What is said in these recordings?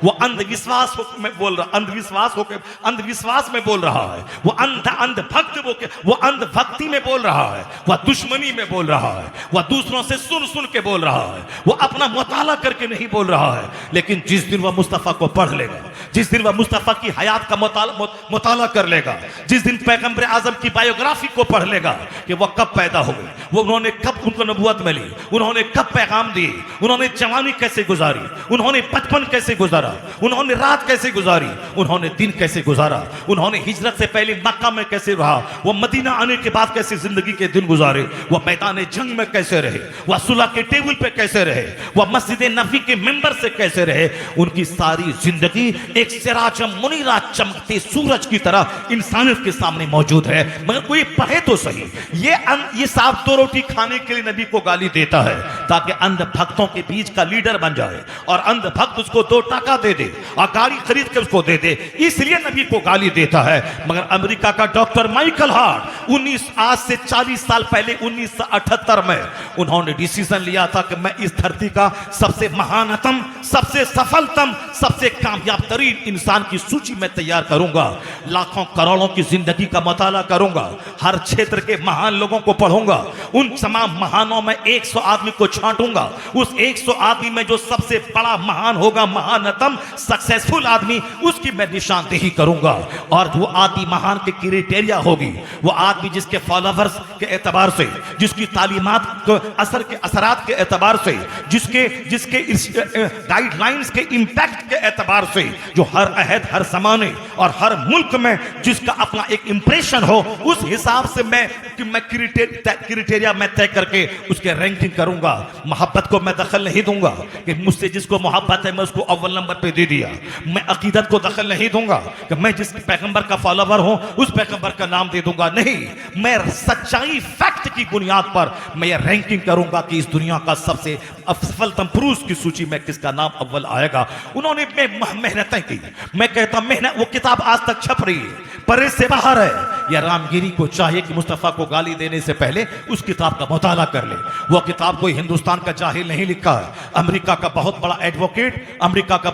वो अंधविश्वास में बोल रहा, अंधविश्वास में बोल रहा है। वो अंधभक्त वो अंधभक्ति में बोल रहा है। वह दुश्मनी में बोल रहा है। वह दूसरों से सुन के बोल रहा है। वो अपना मुताला करके नहीं बोल रहा है। लेकिन जिस दिन वह मुस्तफ़ा को पढ़ लेगा, जिस दिन वह मुस्तफ़ा की हयात का मुताला कर लेगा, जिस दिन पैगंबर आजम की बायोग्राफी को पढ़ लेगा कि वह कब पैदा हो गए, वो उन्होंने कब उनको नबूवत मिली, उन्होंने कब पैगाम दिए, उन्होंने जवानी कैसे गुजारी, उन्होंने बचपन कैसे गुजारा, उन्होंने रात कैसे गुजारी, उन्होंने दिन कैसे गुजारा, उन्होंने हिजरत से पहले मक्का में कैसे रहा, वो मदीना आने के बाद कैसे जिंदगी के दिन गुजारे, वह मैदान जंग में कैसे रहे, वह सुलह के टेबल पे कैसे रहे, वह मस्जिद नबी के मिंबर से कैसे रहे। उनकी सारी जिंदगी एक सिराज मुनीरा चमकते सूरज की तरह इंसानियत के सामने मौजूद है। मगर कोई पढ़े तो सही, ये साफ दो रोटी खाने के लिए नबी को गाली देता है ताकि अंध भक्तों के बीच का लीडर बन जाए और अंध भक्त उसको 2 टका दे दे और गाड़ी खरीद के उसको दे दे, इसलिए नबी को गाली देता है। मगर अमेरिका का डॉक्टर माइकल हार्ट आज से 40 साल पहले 1978 में उन्होंने डिसीजन लिया था कि मैं इस धरती का सबसे महानतम, सबसे सफलतम, सबसे कामयाब तरीन इंसान की सूची में तैयार करूंगा। लाखों करोड़ों की जिंदगी का मुताला करूंगा, हर क्षेत्र के महान लोगों को पढ़ूंगा, उन तमाम महानों में 100 आदमी को छांटूंगा। उस 100 आदमी में जो सबसे बड़ा महान होगा, महानतम सक्सेसफुल आदमी, उसकी मैं निशानदेही करूंगा। और वो आदमी महान के क्राइटेरिया होगी, वो आदमी जिसके फॉलोवर्स के एतबार से, जिसकी तालीमात के असरात के एतबार से, जिसके गाइडलाइंस के इम्पैक्ट के एतबार से, जो हर अहद, हर ज़माने और हर मुल्क में जिसका अपना एक इंप्रेशन हो, उस हिसाब से मैं क्राइटेरिया मैं तय करके उसके रैंकिंग करूंगा। मोहब्बत को मैं दखल नहीं दूंगा कि मुझसे जिसको मोहब्बत है मैं उसको अव्वल नंबर पे दे दिया। मैं अकीदत को दखल नहीं दूंगा कि मैं जिस पैगंबर का फॉलोवर हूं उस पैगंबर का नाम दे दूंगा। नहीं, मैं सच्चाई, फैक्ट की बुनियाद पर मैं ये रैंकिंग करूंगा कि इस दुनिया का सबसे सफलतम पुरुष की सूची में किसका नाम अव्वल आएगा। उन्होंने मेहनतें की, मैं कहता मेहनत, वो किताब आज तक छप रही है, परे से बाहर है। या रामगिरी को चाहिए कि मुस्तफ़ा को गाली देने से पहले उस किताब का मुताला कर ले। वो किताब कोई हिंदुस्तान का जाहिल नहीं लिखा है, अमेरिका का बहुत बड़ा एडवोकेट, अमेरिका का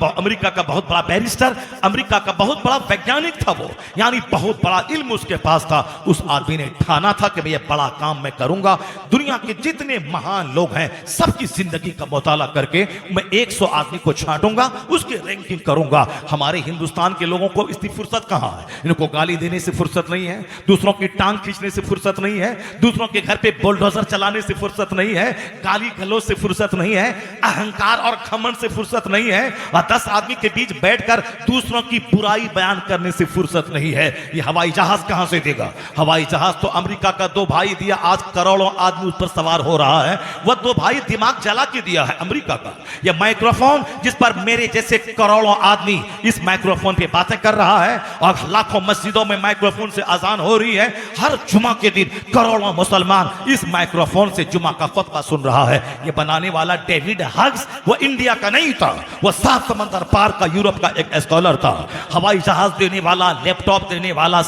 बहुत बड़ा बैरिस्टर, अमेरिका का बहुत बड़ा वैज्ञानिक था वो, यानी बहुत बड़ा इल्म उसके पास था। उस आदमी ने ठाना था कि मैं ये बड़ा काम मैं करूंगा, दुनिया के जितने महान लोग हैं सबकी जिंदगी का मुताला करके मैं 100 आदमी को छांटूंगा, उसकी रैंकिंग करूंगा। हमारे हिंदुस्तान के लोगों को इसकी फुर्सत कहां है? इनको गाली देने से फुर्सत नहीं है, दूसरों की टांग खींचने से फुर्सत नहीं है, दूसरों के घर पे बुलडोजर चलाने से फुर्सत नहीं है, गाली गलौज से फुर्सत नहीं है, अहंकार और घमंड से फुर्सत नहीं है, और 10 आदमी के बीच बैठकर दूसरों की बुराई बयान करने से फुर्सत नहीं है। ये हवाई जहाज कहां से देगा? हवाई जहाज तो अमेरिका का 2 भाई दिया, आज करोड़ों आदमी उस पर सवार हो रहा है। वह 2 भाई दिमाग जला के दिया है अमेरिका का। यह माइक्रोफोन जिस पर मेरे जैसे करोड़ों आदमी इस माइक्रोफोन पे बातें कर रहा है और लाखों मस्जिदों में माइक्रोफोन से अजान हो रही है, हर जुमा के दिन करोड़ों मुसलमान इस माइक्रोफोन से जुमा का खुतबा सुन रहा है। यह बनाने वाला डेविड हग्स वो इंडिया का नहीं था, वह 7 समंदर पार का यूरोप का एक स्कॉलर था। हवाई जहाज देने वाला, लैपटॉप देने वाला,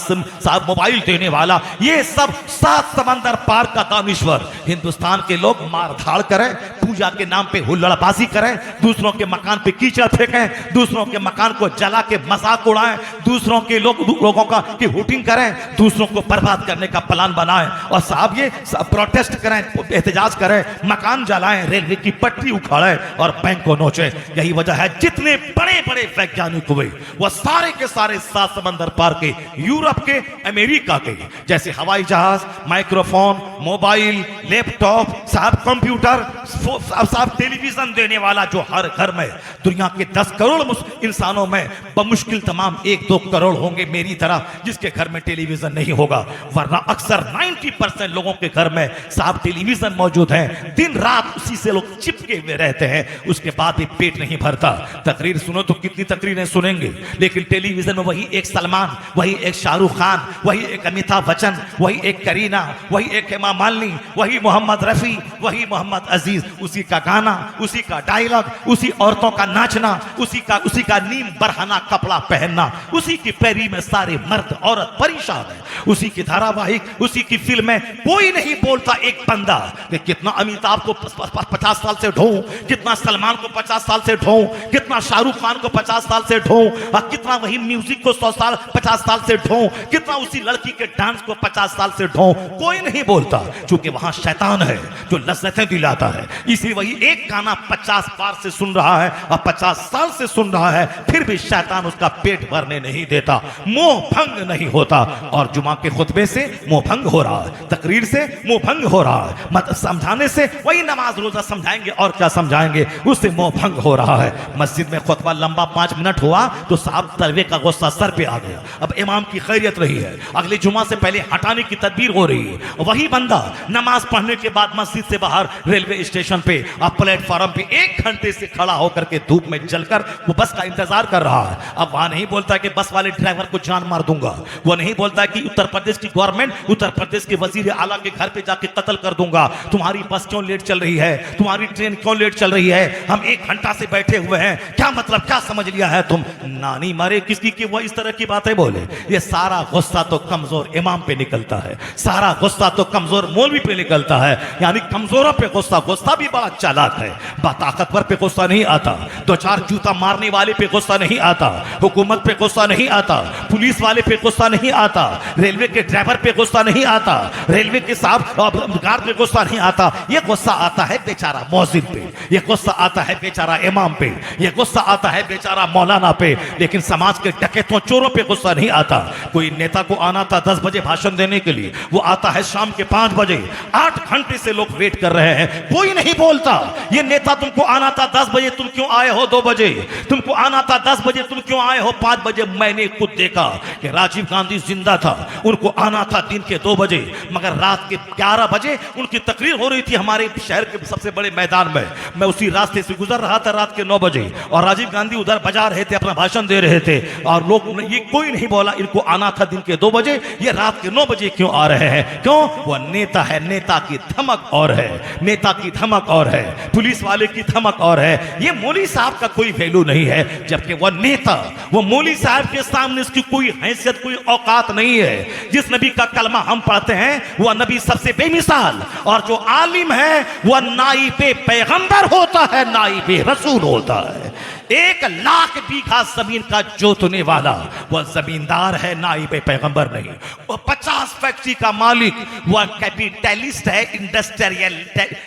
मोबाइल देने वाला, ये सब 7 समंदर पार का दानिश्वर। हिंदुस्तान के लोग मारधाड़ करें, पूजा के नाम पे हुल्लड़बाजी करें, दूसरों के मकान पे कीचड़ फेंकें, दूसरों के मकान को जला के मजाक उड़ाएं, दूसरों के लोगों का की हुटिंग करें, दूसरों को बर्बाद करने का प्लान बनाएं और साहब ये प्रोटेस्ट करें, एहतजाज करें, मकान जलाएं, रेलवे की पटरी उखाड़ें और बैंक को नोचें। यही वजह है जितने बड़े बड़े वैज्ञानिक हुए वह सारे के सारे 7 समंदर पार के, यूरोप के, अमेरिका के। जैसे हवाई जहाज, माइक्रोफोन, मोबाइल, लैपटॉप, साहब कंप्यूटर, साहब टेलीविजन देने वाला जो हर घर में, दुनिया के 10 करोड़ इंसानों में बमुश्किल तमाम 1-2 करोड़ होंगे मेरी तरह जिसके घर में टेलीविजन नहीं होगा, वरना अक्सर 90% लोगों के घर में साहब टेलीविजन मौजूद है। दिन रात उसी से लोग चिपके हुए रहते हैं, उसके बाद भी पेट नहीं भरता। तकरीर सुनो तो कितनी तकरीरें सुनेंगे, लेकिन टेलीविजन में वही एक सलमान, वही एक शाहरुख खान, वही एक अमिताभ बच्चन, वही एक करीना, वही एक हेमा मालिनी, वही मोहम्मद रफी, वही मोहम्मद अजीज, उसी का गाना, उसी का डायलॉग, उसी औरतों का नाचना, उसी का नीम बरहाना कपड़ा पहनना, उसी की पैरी में सारे मर्द औरत परेशान है, उसी की धारावाहिक, उसी की फिल्में। कोई नहीं बोलता एक बंदा कि कितना अमिताभ को 50 साल से ढोऊं, कितना सलमान को 50 साल से ढोऊं, कितना शाहरुख खान को 50 साल से ढोऊं, और कितना वही म्यूजिक को 50 साल से ढोऊं, कितना उसी लड़की के डांस को 50 साल से ढोऊं। कोई नहीं बोलता, क्योंकि वहां शैतान है जो लज्जतें दिलाता है। इसलिए वही एक गाना 50 बार से सुन रहा है और 50 साल से सुन रहा है, फिर भी शैतान उसका पेट भरने नहीं देता, मोह भंग नहीं होता। और जुमा के खुतबे से मोह भंग हो रहा है, तकरीर से मोह भंग हो रहा है, मत समझाने से, वही नमाज रोजा समझाएंगे और क्या समझाएंगे, उससे मोह भंग हो रहा है। मस्जिद में खुतबा लंबा 5 मिनट हुआ तो साहब तलवे का गुस्सा सर पे आ गया। अब इमाम की खैरियत रही है, अगले जुमा से पहले हटाने की तदबीर हो रही है। वही बंदा नमाज पढ़ने के बाद मस्जिद से बाहर रेलवे स्टेशन पे अब प्लेटफॉर्म पे 1 घंटे से खड़ा होकर के धूप में जलकर वो बस का इंतजार कर रहा है। अब वहां नहीं बोलता कि बस वाले ड्राइवर को जान मार दूंगा, वो नहीं बोलता कि उत्तर प्रदेश की गवर्नमेंट, उत्तर प्रदेश के वजीर आला के घर पे जाके कत्ल कर दूंगा, तुम्हारी बस क्यों लेट चल रही है, तुम्हारी ट्रेन क्यों लेट चल रही है, हम 1 घंटा से बैठे हुए हैं, क्या मतलब, क्या समझ लिया है तुम। नानी मारे किसकी कि वो इस तरह की बातें बोले। ये सारा गुस्सा तो कमजोर इमाम पे निकलता है, सारा गुस्सा तो कमजोर मौलवी पे निकलता है। यानी कमजोरों पे गुस्सा, गुस्सा भी बड़ा चालाक है, ताकतवर पे गुस्सा नहीं आता, 2-4 जूता मारने वाले पे गुस्सा नहीं आता, हुकूमत पे गुस्सा नहीं आता, पुलिस वाले पे गुस्सा नहीं आता, रेलवे के ड्राइवर पे गुस्सा नहीं आता, रेलवे के साहब गार्ड पे गुस्सा नहीं आता। ये गुस्सा आता है बेचारा मौजिन पे, ये गुस्सा आता है बेचारा इमाम पे, ये गुस्सा आता है बेचारा मौलाना पे, लेकिन समाज के डकैतों चोरों पे गुस्सा नहीं आता। कोई नेता को आना था 10 बजे भाषण देने के लिए, वो आता है शाम के 5 बजे, 8 घंटे से लोग वेट कर रहे हैं, कोई नहीं बोलता। ये नेता तुमको आना था 10 बजे, तुम क्यों आए हो 2 बजे, तुमको आना था 10 बजे, तुम क्यों आए हो 5 बजे। मैंने खुद देखा कि राजीव गांधी जिंदा था, उनको आना था दिन के 2 बजे, मगर रात के 11 बजे उनकी तकरीर हो रही थी हमारे शहर के सबसे बड़े मैदान में। मैं उसी रास्ते से गुजर रहा था रात के 9 बजे, और राजीव गांधी उधर बजा रहे थे, अपना भाषण दे रहे थे, और लोग, ये कोई नहीं बोला इनको आना था दिन के 2 बजे, ये रात के 9 बजे क्यों आ रहे हैं। क्यों? वो नेता है, नेता की धमक और है, नेता की धमक और है, पुलिस वाले की धमक और है। ये मौली साहब का कोई वैल्यू नहीं है, जबकि वह नेता, वो मौली साहब के सामने इसकी कोई हैसियत, कोई औकात नहीं है। जिस नबी का कलमा हम पढ़ते हैं वह नबी सबसे बेमिसाल, और जो आलिम है वह नाइबे पैगंबर होता है, नाइबे रसूल होता है। 1 लाख बीघा जमीन का जोतने वाला वह जमींदार है, नाइबे पैगंबर नहीं। वह 50 फैक्ट्री का मालिक, वह कैपिटलिस्ट है,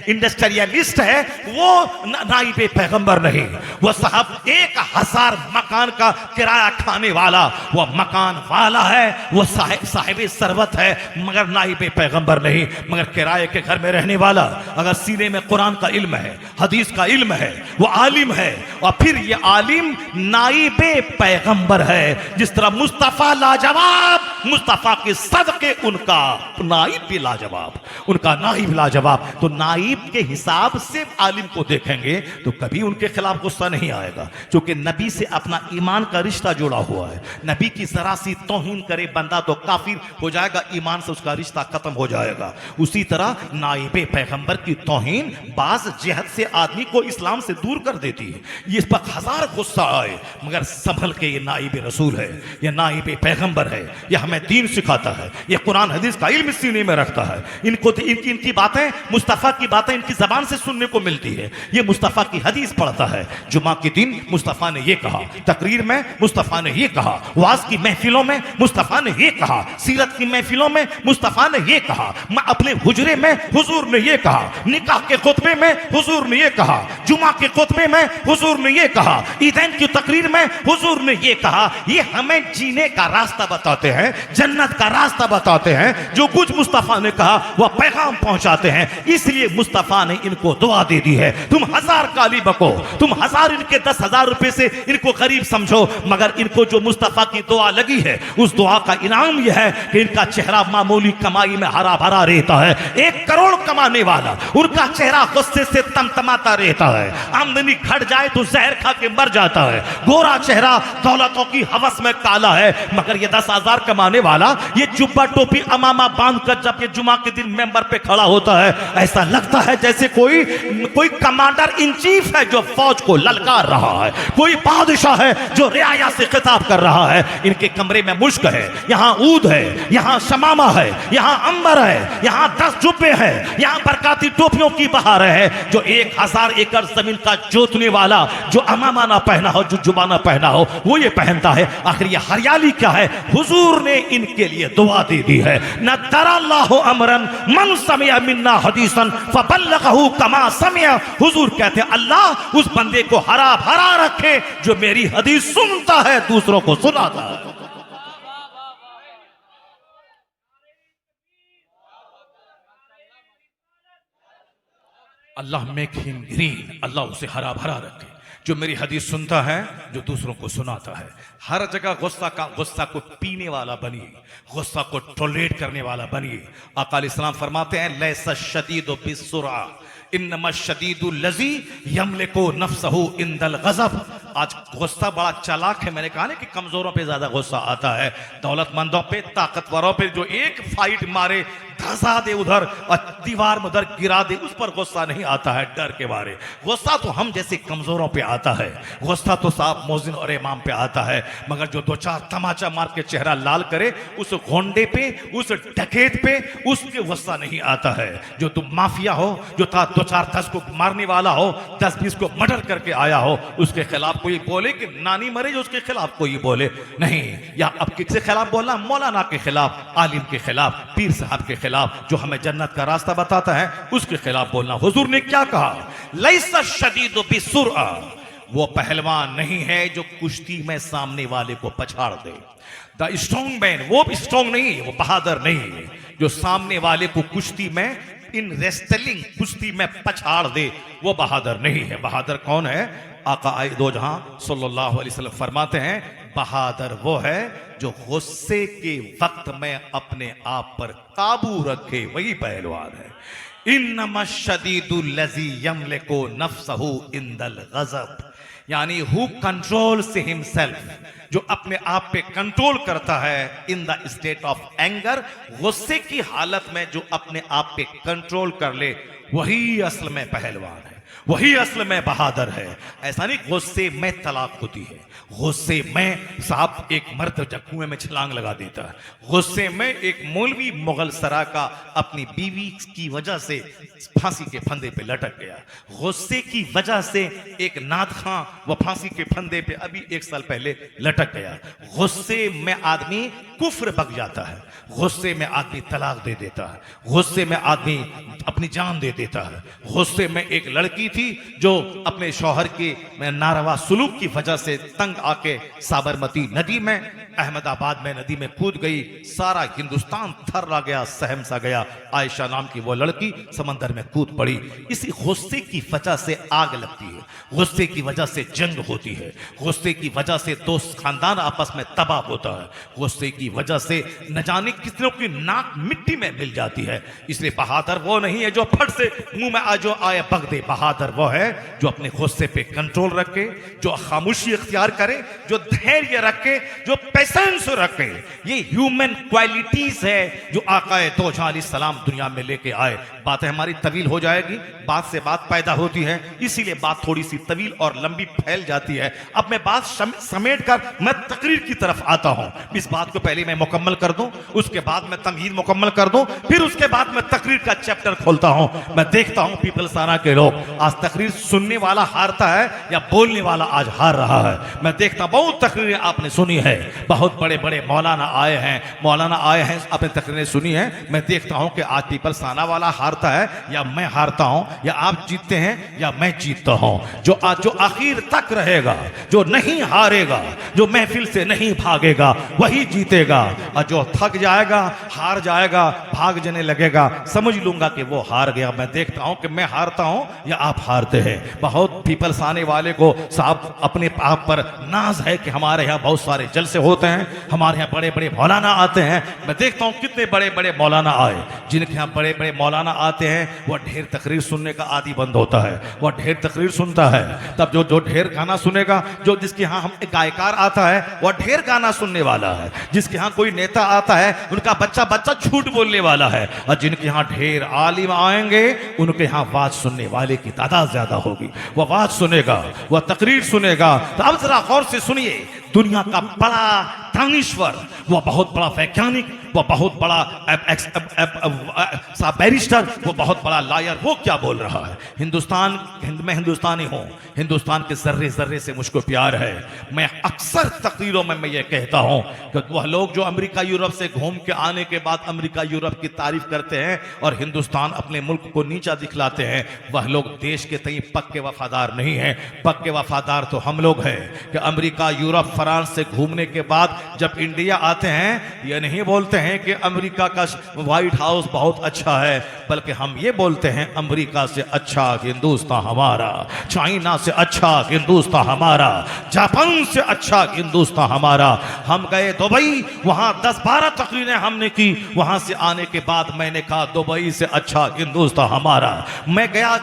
इंडस्ट्रियलिस्ट है, वो नाइबे पैगंबर नहीं। वह साहब 1000 मकान का किराया खाने वाला, वह मकान वाला है, वह साहिब सरवत है, मगर नाइबे पैगंबर नहीं। मगर किराए के घर में रहने वाला, अगर सीने में कुरान का इल्म है, हदीस का इल्म है, वह आलिम है, और फिर ये आलिम नाइबे पैगंबर है। जिस तरह मुस्तफा लाजवाब, मुस्तफा के सदके उनका नाइब भी लाजवाब, उनका नाइब लाजवाब। तो नाइब के हिसाब से आलिम को देखेंगे तो कभी उनके खिलाफ गुस्सा नहीं आएगा, क्योंकि नबी से अपना ईमान का रिश्ता जुड़ा हुआ है। नबी की जरा सी तौहीन करे बंदा तो काफिर हो जाएगा, ईमान से उसका रिश्ता खत्म हो जाएगा। उसी तरह नाइबे पैगंबर की तौहीन बाज जहत से आदमी को इस्लाम से दूर कर देती है। ये इस पर 1000 गुस्सा आए, मगर संभल के, ये नाइबे रसूल है, ये नाइबे पैगंबर है, ये हमें दीन सिखाता है, ये कुरान हदीस का इल्म सीने में रखता है। इनको इनकी बातें, मुस्तफा की बातें इनकी जबान से सुनने को मिलती है। ये मुस्तफा की हदीस पढ़ता है, जुमा के दिन मुस्तफा ने ये कहा, तकरीर में मुस्तफा ने ये कहा, वाज की महफिलों में मुस्तफा ने ये कहा, सीरत की महफिलों में मुस्तफा ने ये कहा, अपने हुजरे में हुजूर ने ये कहा, निकाह के खुतबे में हुजूर ने ये कहा, जुमा के खुतबे में हुजूर ने ये कहा, ईदैन की तकरीर में हुजूर ने ये कहा। ये हमें जीने का रास्ता बताते हैं, जन्नत का रास्ता बताते हैं। जो कुछ मुस्तफा ने कहा वह पैगाम पहुंचाते हैं। इसलिए मुस्तफा ने इनको दुआ दे दी है। तुम 1000 काली बको, तुम 1000 इनके 10,000 रुपए से इनको गरीब समझो, मगर इनको जो मुस्तफा की दुआ लगी है, उस दुआ का इनाम यह है कि इनका चेहरा मामूली कमाई में हरा भरा रहता है। 1 करोड़ कमाने वाला, उनका चेहरा गुस्से से तमतमाता रहता है। आमदनी घट जाए तो जहर खा के मर जाता है। गोरा चेहरा दौलतों की हवस में काला है, मगर ये 10,000 कमाने वाला, ये जुब्बा टोपी अमामा बांध कर जब ये जुमा के दिन मेंबर पे खड़ा होता है, ऐसा लगता है जैसे कोई कोई कोई कमांडर इन चीफ है जो फौज को ललकार रहा है, कोई बादशाह है जो रियाया से खिताब कर रहा है। इनके कमरे में मुश्क है, यहाँ ऊद है, यहाँ शमामा है, यहाँ अंबर है, यहाँ 10 जुब्बे हैं, यहाँ बरकाती टोपियों की बहार है। जो 1000 एकड़ जमीन का जोतने वाला जो अमामा ना पहना हो, जो जुबाना पहना हो, वो ये पहनता है। आखिर ये हरियाली क्या है? हुजूर ने इनके लिए दुआ दे दी है, न दरल्लाहु अमरन मन समिया मिन्ना हदीसन फबल्लगहु कमा समिया। हुजूर कहते हैं अल्लाह उस बंदे को हरा भरा रखे जो मेरी हदीस सुनता है, दूसरों को सुनाता है। अल्लाह मेक हिम ग्रीन, अल्लाह उसे हरा भरा रखे जो मेरी हदीस सुनता है, जो दूसरों को सुनाता है। हर जगह गुस्सा को पीने वाला बनिए, गुस्सा को टॉलरेट करने वाला बनिए। आका अलैहिस्सलाम फरमाते हैं लैसा शदीदु बिस्सुरा इन्नमा शदीदुल लज़ी यमलिकु नफ्सहु इंदल गज़ब। आज गुस्सा बड़ा चालाक है। मैंने कहा ना कि कमजोरों पे ज्यादा गुस्सा आता है, दौलतमंदों पे, ताकतवरों पे जो एक फाइट मारे, धसा दे उधर और दीवार में उधर गिरा दे, उस पर गुस्सा नहीं आता है डर के बारे। गुस्सा तो हम जैसे कमजोरों पे आता है, गुस्सा तो साहब मौजिन और इमाम पे आता है। मगर जो 2-4 तमाचा मार के चेहरा लाल करे, उस गोंडे पे, उस डकैत पे, उसके गुस्सा नहीं आता है। जो तुम माफिया हो, जो 2-4-10 को मारने वाला हो, 10-20 को मर्डर करके आया हो, उसके खिलाफ कोई बोले कि नानी मरे, जो उसके खिलाफ कोई बोले नहीं। या अब किसके खिलाफ बोलना? मौलाना के खिलाफ, आलिम के खिलाफ, पीर साहब के खिलाफ, जो हमें जन्नत का रास्ता बताता है, उसके खिलाफ बोलना। हुजूर ने क्या कहा? लैसा शदीदु बिस्सुरा, वो पहलवान नहीं है जो कुश्ती में सामने वाले को पछाड़ दे। द स्ट्रॉन्ग मैन, वो भी स्ट्रॉन्ग नहीं है, वो बहादुर नहीं है जो सामने वाले को कुश्ती में, इन रेस्टलिंग कुश्ती में पछाड़ दे, वो बहादुर नहीं है। बहादुर कौन है? आका आए दो जहां सल्लल्लाहु अलैहि वसल्लम फरमाते हैं बहादुर वो है जो गुस्से के वक्त में अपने आप पर काबू रखे, वही पहलवान है। इन्नमा शदीदुल लज़ी यमलिकु नफ्सहु इंदल गज़ब, यानी हु कंट्रोल्स हिमसेल्फ, जो अपने आप पे कंट्रोल करता है in the state of anger, गुस्से की हालत में जो अपने आप पे कंट्रोल कर ले, वही असल में पहलवान है, वही असल में बहादुर है। ऐसा नहीं गुस्से में तलाक होती है, गुस्से में साहब एक मर्द जब कुएं में छलांग लगा देता है, गुस्से में एक मौलवी मुगल सरा का अपनी बीवी की वजह से फांसी के फंदे पे लटक गया, गुस्से की वजह से एक नाद खां वो फांसी के फंदे पे अभी 1 साल पहले लटक गया। गुस्से में आदमी कुफ्र बक जाता है, गुस्से में आदमी तलाक दे देता है, गुस्से में आदमी अपनी जान दे देता है। गुस्से में एक लड़की थी जो अपने शौहर के नारवा सुलूक की वजह से तंग आके साबरमती नदी में, अहमदाबाद में नदी में कूद गई, सारा हिंदुस्तान थर्रा गया, सहम सा गया। आयशा नाम की वो लड़की समंदर में कूद पड़ी। इसी गुस्से की वजह से आग लगती है, गुस्से की वजह से जंग होती है, गुस्से की वजह से दोस्त खानदान आपस में तबाह होता है, गुस्से की वजह से न जाने कितनों की नाक मिट्टी में मिल जाती है। इसलिए बहादुर वो नहीं है जो फट से मुंह में जो आए बक दे, बहादुर वो है जो अपने गुस्से पे कंट्रोल रखे, जो खामोशी इख्तियार करे, जो धैर्य रखे, जो पेशेंस रखे। ये ह्यूमन क्वालिटीज है जो आकाए दो जहां अलैहिस्सलाम दुनिया में लेके आए। बातें हमारी तवील हो जाएगी, बात से बात पैदा होती है, इसीलिए बात थोड़ी सी तवील और लंबी फैल जाती है। अब मैं बात समेट कर मैं तकरीर की तरफ आता हूं। इस बात को पहले मैं मुकम्मल कर दूं, उसके बाद मैं तमहीद मुकम्मल कर दूं, फिर उसके बाद मैं तकरीर का चैप्टर खोलता हूं। मैं देखता हूं पीपलसाना के लोग आज तकरीर सुनने वाला हारता है या बोलने वाला आज हार रहा है। मैं देखता हूं बहुत तकरीरें आपने सुनी है, बहुत बड़े बड़े मौलाना आए हैं, आपने तकरीरें सुनी है। मैं देखता हूं कि आज पीपलसाना वाला हारता है या मैं हारता हूं, या आप जीतते हैं या मैं जीतता हूं। जो आखिर तक रहेगा, जो नहीं हारेगा, जो महफिल से नहीं भागेगा, वही जीतेगा। और जो थक जाएगा, हार जाएगा, भाग जाने लगेगा, समझ लूंगा कि वो हार गया। मैं देखता हूं कि मैं हारता हूं या आप फाड़ते हैं। बहुत पीपल्स आने वाले को साहब अपने आप पर नाज है कि हमारे यहाँ बहुत सारे जलसे होते हैं, हमारे यहाँ बड़े बड़े मौलाना आते हैं। मैं देखता हूँ कितने बड़े बड़े मौलाना आए, जिनके यहाँ बड़े बड़े मौलाना आते हैं वह ढेर तकरीर सुनने का आदी बंद होता है। वह ढेर तकरीर सुनता है, तब जो ढेर गाना सुनेगा, जो जिसके यहाँ हम गायकार आता है वह ढेर गाना सुनने वाला है। जिसके यहाँ कोई नेता आता है उनका बच्चा बच्चा झूठ बोलने वाला है। और जिनके यहाँ ढेर आलिम आएंगे उनके यहाँ बात सुनने वाले की तादाद ज्यादा होगी। वह बात सुनेगा, वह तकरीर सुनेगा। तो अब जरा गौर से सुनिए, दुनिया का बड़ा दानिश्वर, वह बहुत बड़ा वैज्ञानिक, वह बहुत बड़ा बैरिस्टर, वो बहुत बड़ा लायर, वो क्या बोल रहा है? हिंदुस्तान में हिंदुस्तानी हूँ, हिंदुस्तान के जर्रे जर्रे से मुझको प्यार है। मैं अक्सर तकरीरों में मैं ये कहता हूँ कि वह लोग जो अमेरिका यूरोप से घूम के आने के बाद अमेरिका यूरोप की तारीफ करते हैं और हिंदुस्तान अपने मुल्क को नीचा दिखलाते हैं, वह लोग देश के तई पक्के वफादार नहीं हैं। पक्के वफादार तो हम लोग हैं कि अमेरिका यूरोप फ्रांस से घूमने के बाद जब इंडिया आते हैं, ये नहीं बोलते हैं कि अमेरिका का व्हाइट हाउस बहुत अच्छा है, बल्कि हम ये बोलते हैं अमेरिका से अच्छा हिंदुस्तान हमारा, चाइना से अच्छा हिंदुस्तान हमारा, जापान से अच्छा हिंदुस्तान हमारा। हम गए दुबई, वहां 10-12 तकरीरें हमने की। वहां से आने के बाद मैंने कहा दुबई से अच्छा हिंदुस्तान हमारा। मैं गया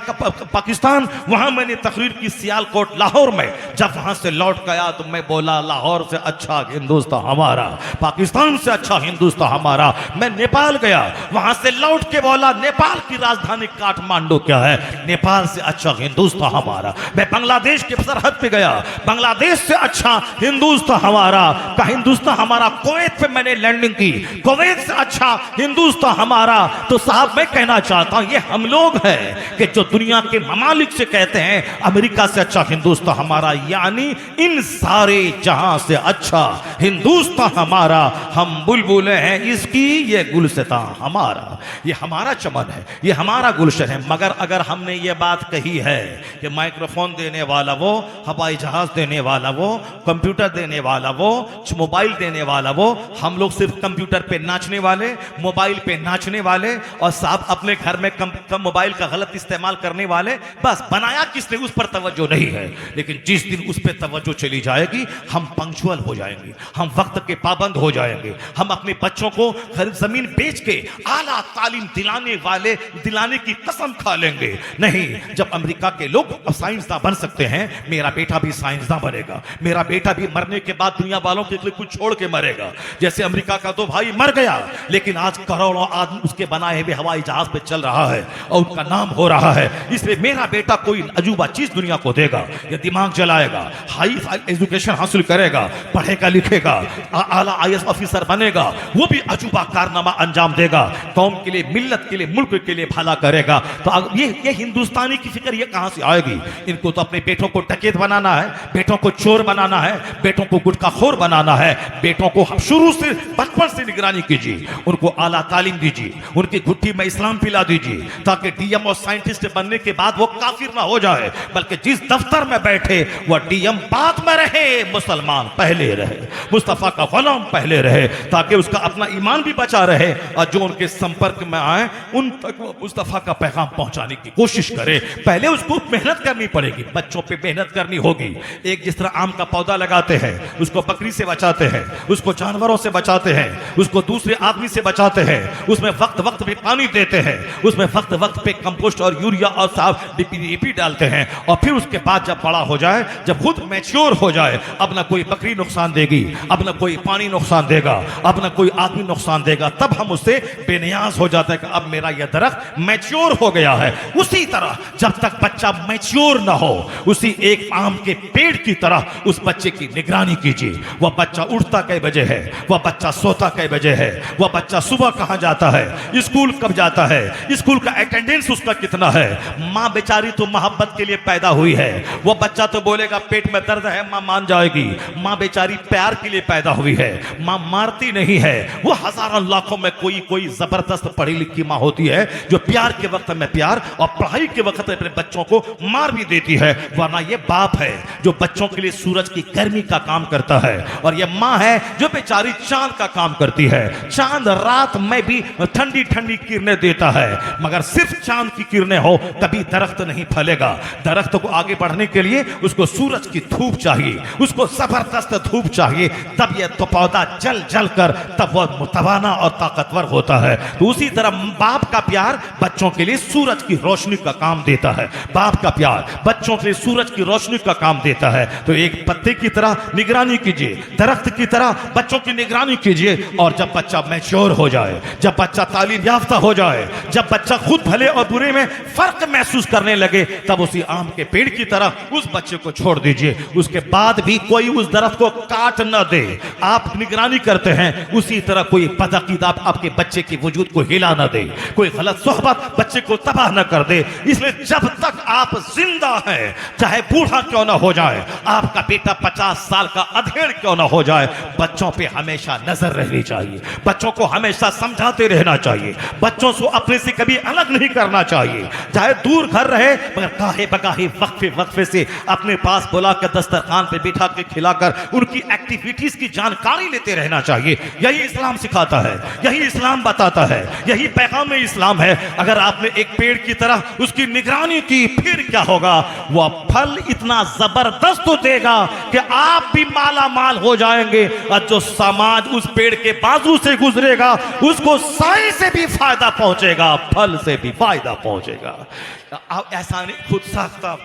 पाकिस्तान, वहां मैंने तकरीर की सियालकोट लाहौर में। जब वहां से लौट गया तो मैं बोला लाहौर से अच्छा हिंदुस्तान हमारा, पाकिस्तान से अच्छा हिंदुस्तान हमारा। मैं नेपाल गया, वहां से लौट के बोला नेपाल की राजधानी काठमांडू क्या है, नेपाल से अच्छा हिंदुस्तान हमारा। मैं बांग्लादेश के सरहद पे गया, बांग्लादेश से अच्छा हिंदुस्तान हमारा का हिंदुस्तान हमारा। कुवैत पे मैंने लैंडिंग की, कुवैत से अच्छा हिंदुस्तान हमारा। तो साहब मैं कहना चाहता हूं, ये हम लोग हैं कि जो दुनिया के ममालिक से कहते हैं अमेरिका से अच्छा हिंदुस्तान हमारा, यानी इन सारे जहां से अच्छा हिंदुस्तान हमारा। हम बुलबुलें हैं इसकी, ये गुलसितां हमारा, ये हमारा चमन है, ये हमारा गुलशन है। मगर अगर हमने ये बात कही है कि माइक्रोफोन देने वाला वो, हवाई जहाज देने वाला वो, कंप्यूटर देने वाला वो, मोबाइल देने वाला वो, हम लोग सिर्फ कंप्यूटर पे नाचने वाले, मोबाइल पे नाचने वाले और साहब अपने घर में कम मोबाइल का गलत इस्तेमाल करने वाले, बस बनाया किसने उस पर तवज्जो नहीं है। लेकिन जिस दिन उस पर तवज्जो चली जाएगी, हम पंक्चुअल हो जाएंगे, हम वक्त के पाबंद हो जाएंगे। हम अपने बच्चों को जमीन बेच के आला तालीम दिलाने की कसम खा लेंगे। नहीं, जब अमेरिका के लोग अब साइंसदान बन सकते हैं, मेरा बेटा भी साइंसदान बनेगा। मेरा बेटा भी मरने के बाद दुनिया वालों के लिए कुछ छोड़ के मरेगा। जैसे अमेरिका का तो भाई मर गया, लेकिन आज करोड़ों आदमी उसके बनाए हुए हवाई जहाज पे चल रहा है और उनका नाम हो रहा है। इसलिए मेरा बेटा कोई अजूबा चीज दुनिया को देगा, ये दिमाग जलाएगा, हाई एजुकेशन हासिल करेगा, पढ़ेगा लिखेगा, आला आईएएस ऑफिसर बनेगा, वो भी अजूबा कारनामा अंजाम देगा, कौम के लिए, मिल्लत के लिए, मुल्क के लिए भला करेगा। तो ये हिंदुस्तानी की फिक्र ये कहां से आएगी? इनको तो अपने बेटों को डकैत बनाना है, बेटों को चोर बनाना है, बेटों को गुटखाखोर बनाना है। बेटों को शुरू से बचपन से निगरानी कीजिए, उनको आला तालीम दीजिए, उनकी घुट्टी में इस्लाम पिला दीजिए, ताकि डीएम और साइंटिस्ट बनने के बाद वो काफिर ना हो जाए, बल्कि जिस दफ्तर में बैठे वह डीएम बाद में रहे, मुसलमान पहले रहे, मुस्तफा का गुलाम पहले रहे, ताकि उसका अपना ईमान भी बचा रहे और जो उनके संपर्क में आए उन तक वो मुस्तफा का पैगाम पहुंचाने की कोशिश करे। पहले उसको मेहनत करनी पड़ेगी, बच्चों पे मेहनत करनी होगी। एक जिस तरह आम का पौधा लगाते हैं, उसको बकरी से बचाते हैं, उसको जानवरों से बचाते हैं, उसको दूसरे आदमी से बचाते हैं, उसमें वक्त वक्त पे पानी देते हैं, उसमें वक्त वक्त पे कंपोस्ट और यूरिया और साफ डीपी डालते हैं, और फिर उसके बाद जब बड़ा हो जाए, जब खुद मैच्योर हो जाए, अब ना कोई बकरी नुकसान देगी, अब ना कोई पानी नुकसान देगा, अब ना कोई आदमी नुकसान देगा, तब हम उससे बेनियाज हो जाते हैं कि अब मेरा यह दरख्त मैच्योर हो गया है। उसी तरह जब तक बच्चा मैच्योर ना हो, उसी एक आम के पेड़ की तरह उस बच्चे की निगरानी कीजिए। वह बच्चा उठता कै बजे है, वह बच्चा सोता कै बजे है, वह बच्चा सुबह कहां जाता है, स्कूल कब जाता है, स्कूल का अटेंडेंस उसका कितना है। माँ बेचारी तो मोहब्बत के लिए पैदा हुई है, वह बच्चा तो बोलेगा पेट में दर्द है, माँ मान जाएगी। माँ बेचारी प्यार के लिए पैदा हुई है, माँ मारती नहीं है, वो हजारों लाखों में कोई कोई जबरदस्त पढ़ी लिखी माँ होती है जो प्यार के वक्त में प्यार और पढ़ाई के वक्त अपने बच्चों को मार भी देती है। वरना ये बाप है जो बच्चों के लिए सूरज की गर्मी का काम करता है, और ये माँ है जो बेचारी चांद का काम करती है। चांद रात में भी ठंडी ठंडी किरणें देता है, मगर सिर्फ चांद की किरणें हो तभी दरख्त नहीं फलेगा। दरख्त को आगे बढ़ने के लिए उसको सूरज की धूप चाहिए, उसको जबरदस्त धूप चाहिए, तब यह तो पौधा जल जल कर तब वह मुतवाना और ताकतवर होता है। तो उसी तरह बाप का प्यार बच्चों के लिए सूरज की रोशनी का काम देता है। बाप का प्यार बच्चों के लिए सूरज की रोशनी का काम देता है। तो एक पत्ते की तरह निगरानी कीजिए, दरख्त की तरह बच्चों की निगरानी कीजिए, और जब बच्चा मैच्योर हो जाए, जब बच्चा तालीम याफ्ता हो जाए, जब बच्चा खुद भले और बुरे में फर्क महसूस करने लगे, तब उसी आम के पेड़ की तरह उस बच्चे को छोड़ दीजिए। उसके बाद भी कोई उस दरख्त को काट न दे। आप निगरानी करते हैं, उसी तरह कोई बदअकीदा आपके बच्चे के वजूद को हिला न दे, कोई गलत सोहबत बच्चे को तबाह न कर दे। इसलिए जब तक आप जिंदा हैं, चाहे बूढ़ा क्यों ना हो जाए, आपका बेटा 50 साल का अधेड़ क्यों ना हो जाए, बच्चों पे हमेशा नजर रहनी चाहिए, बच्चों को हमेशा समझाते रहना चाहिए, बच्चों को अपने से कभी अलग नहीं करना चाहिए। चाहे दूर घर रहे, मगर काहे बगाहे वक्फे वक्फे से अपने पास बुला कर दस्तरखान पे बिठा के खिलाकर उनकी एक्टिविटीज की जानकारी लेते रहना चाहिए। यही इस्लाम सिखाता है, यही इस्लाम बताता है, यही पैगाम इस्लाम है। अगर आपने एक पेड़ की तरह उसकी निगरानी की, फिर क्या होगा? वह फल इतना जबरदस्त देगा कि आप भी माला माल हो जाएंगे, और जो समाज उस पेड़ के बाजू से गुजरेगा उसको साए से भी फायदा पहुंचेगा, फल से भी फायदा पहुंचेगा। ऐसा नहीं खुद साख्ता।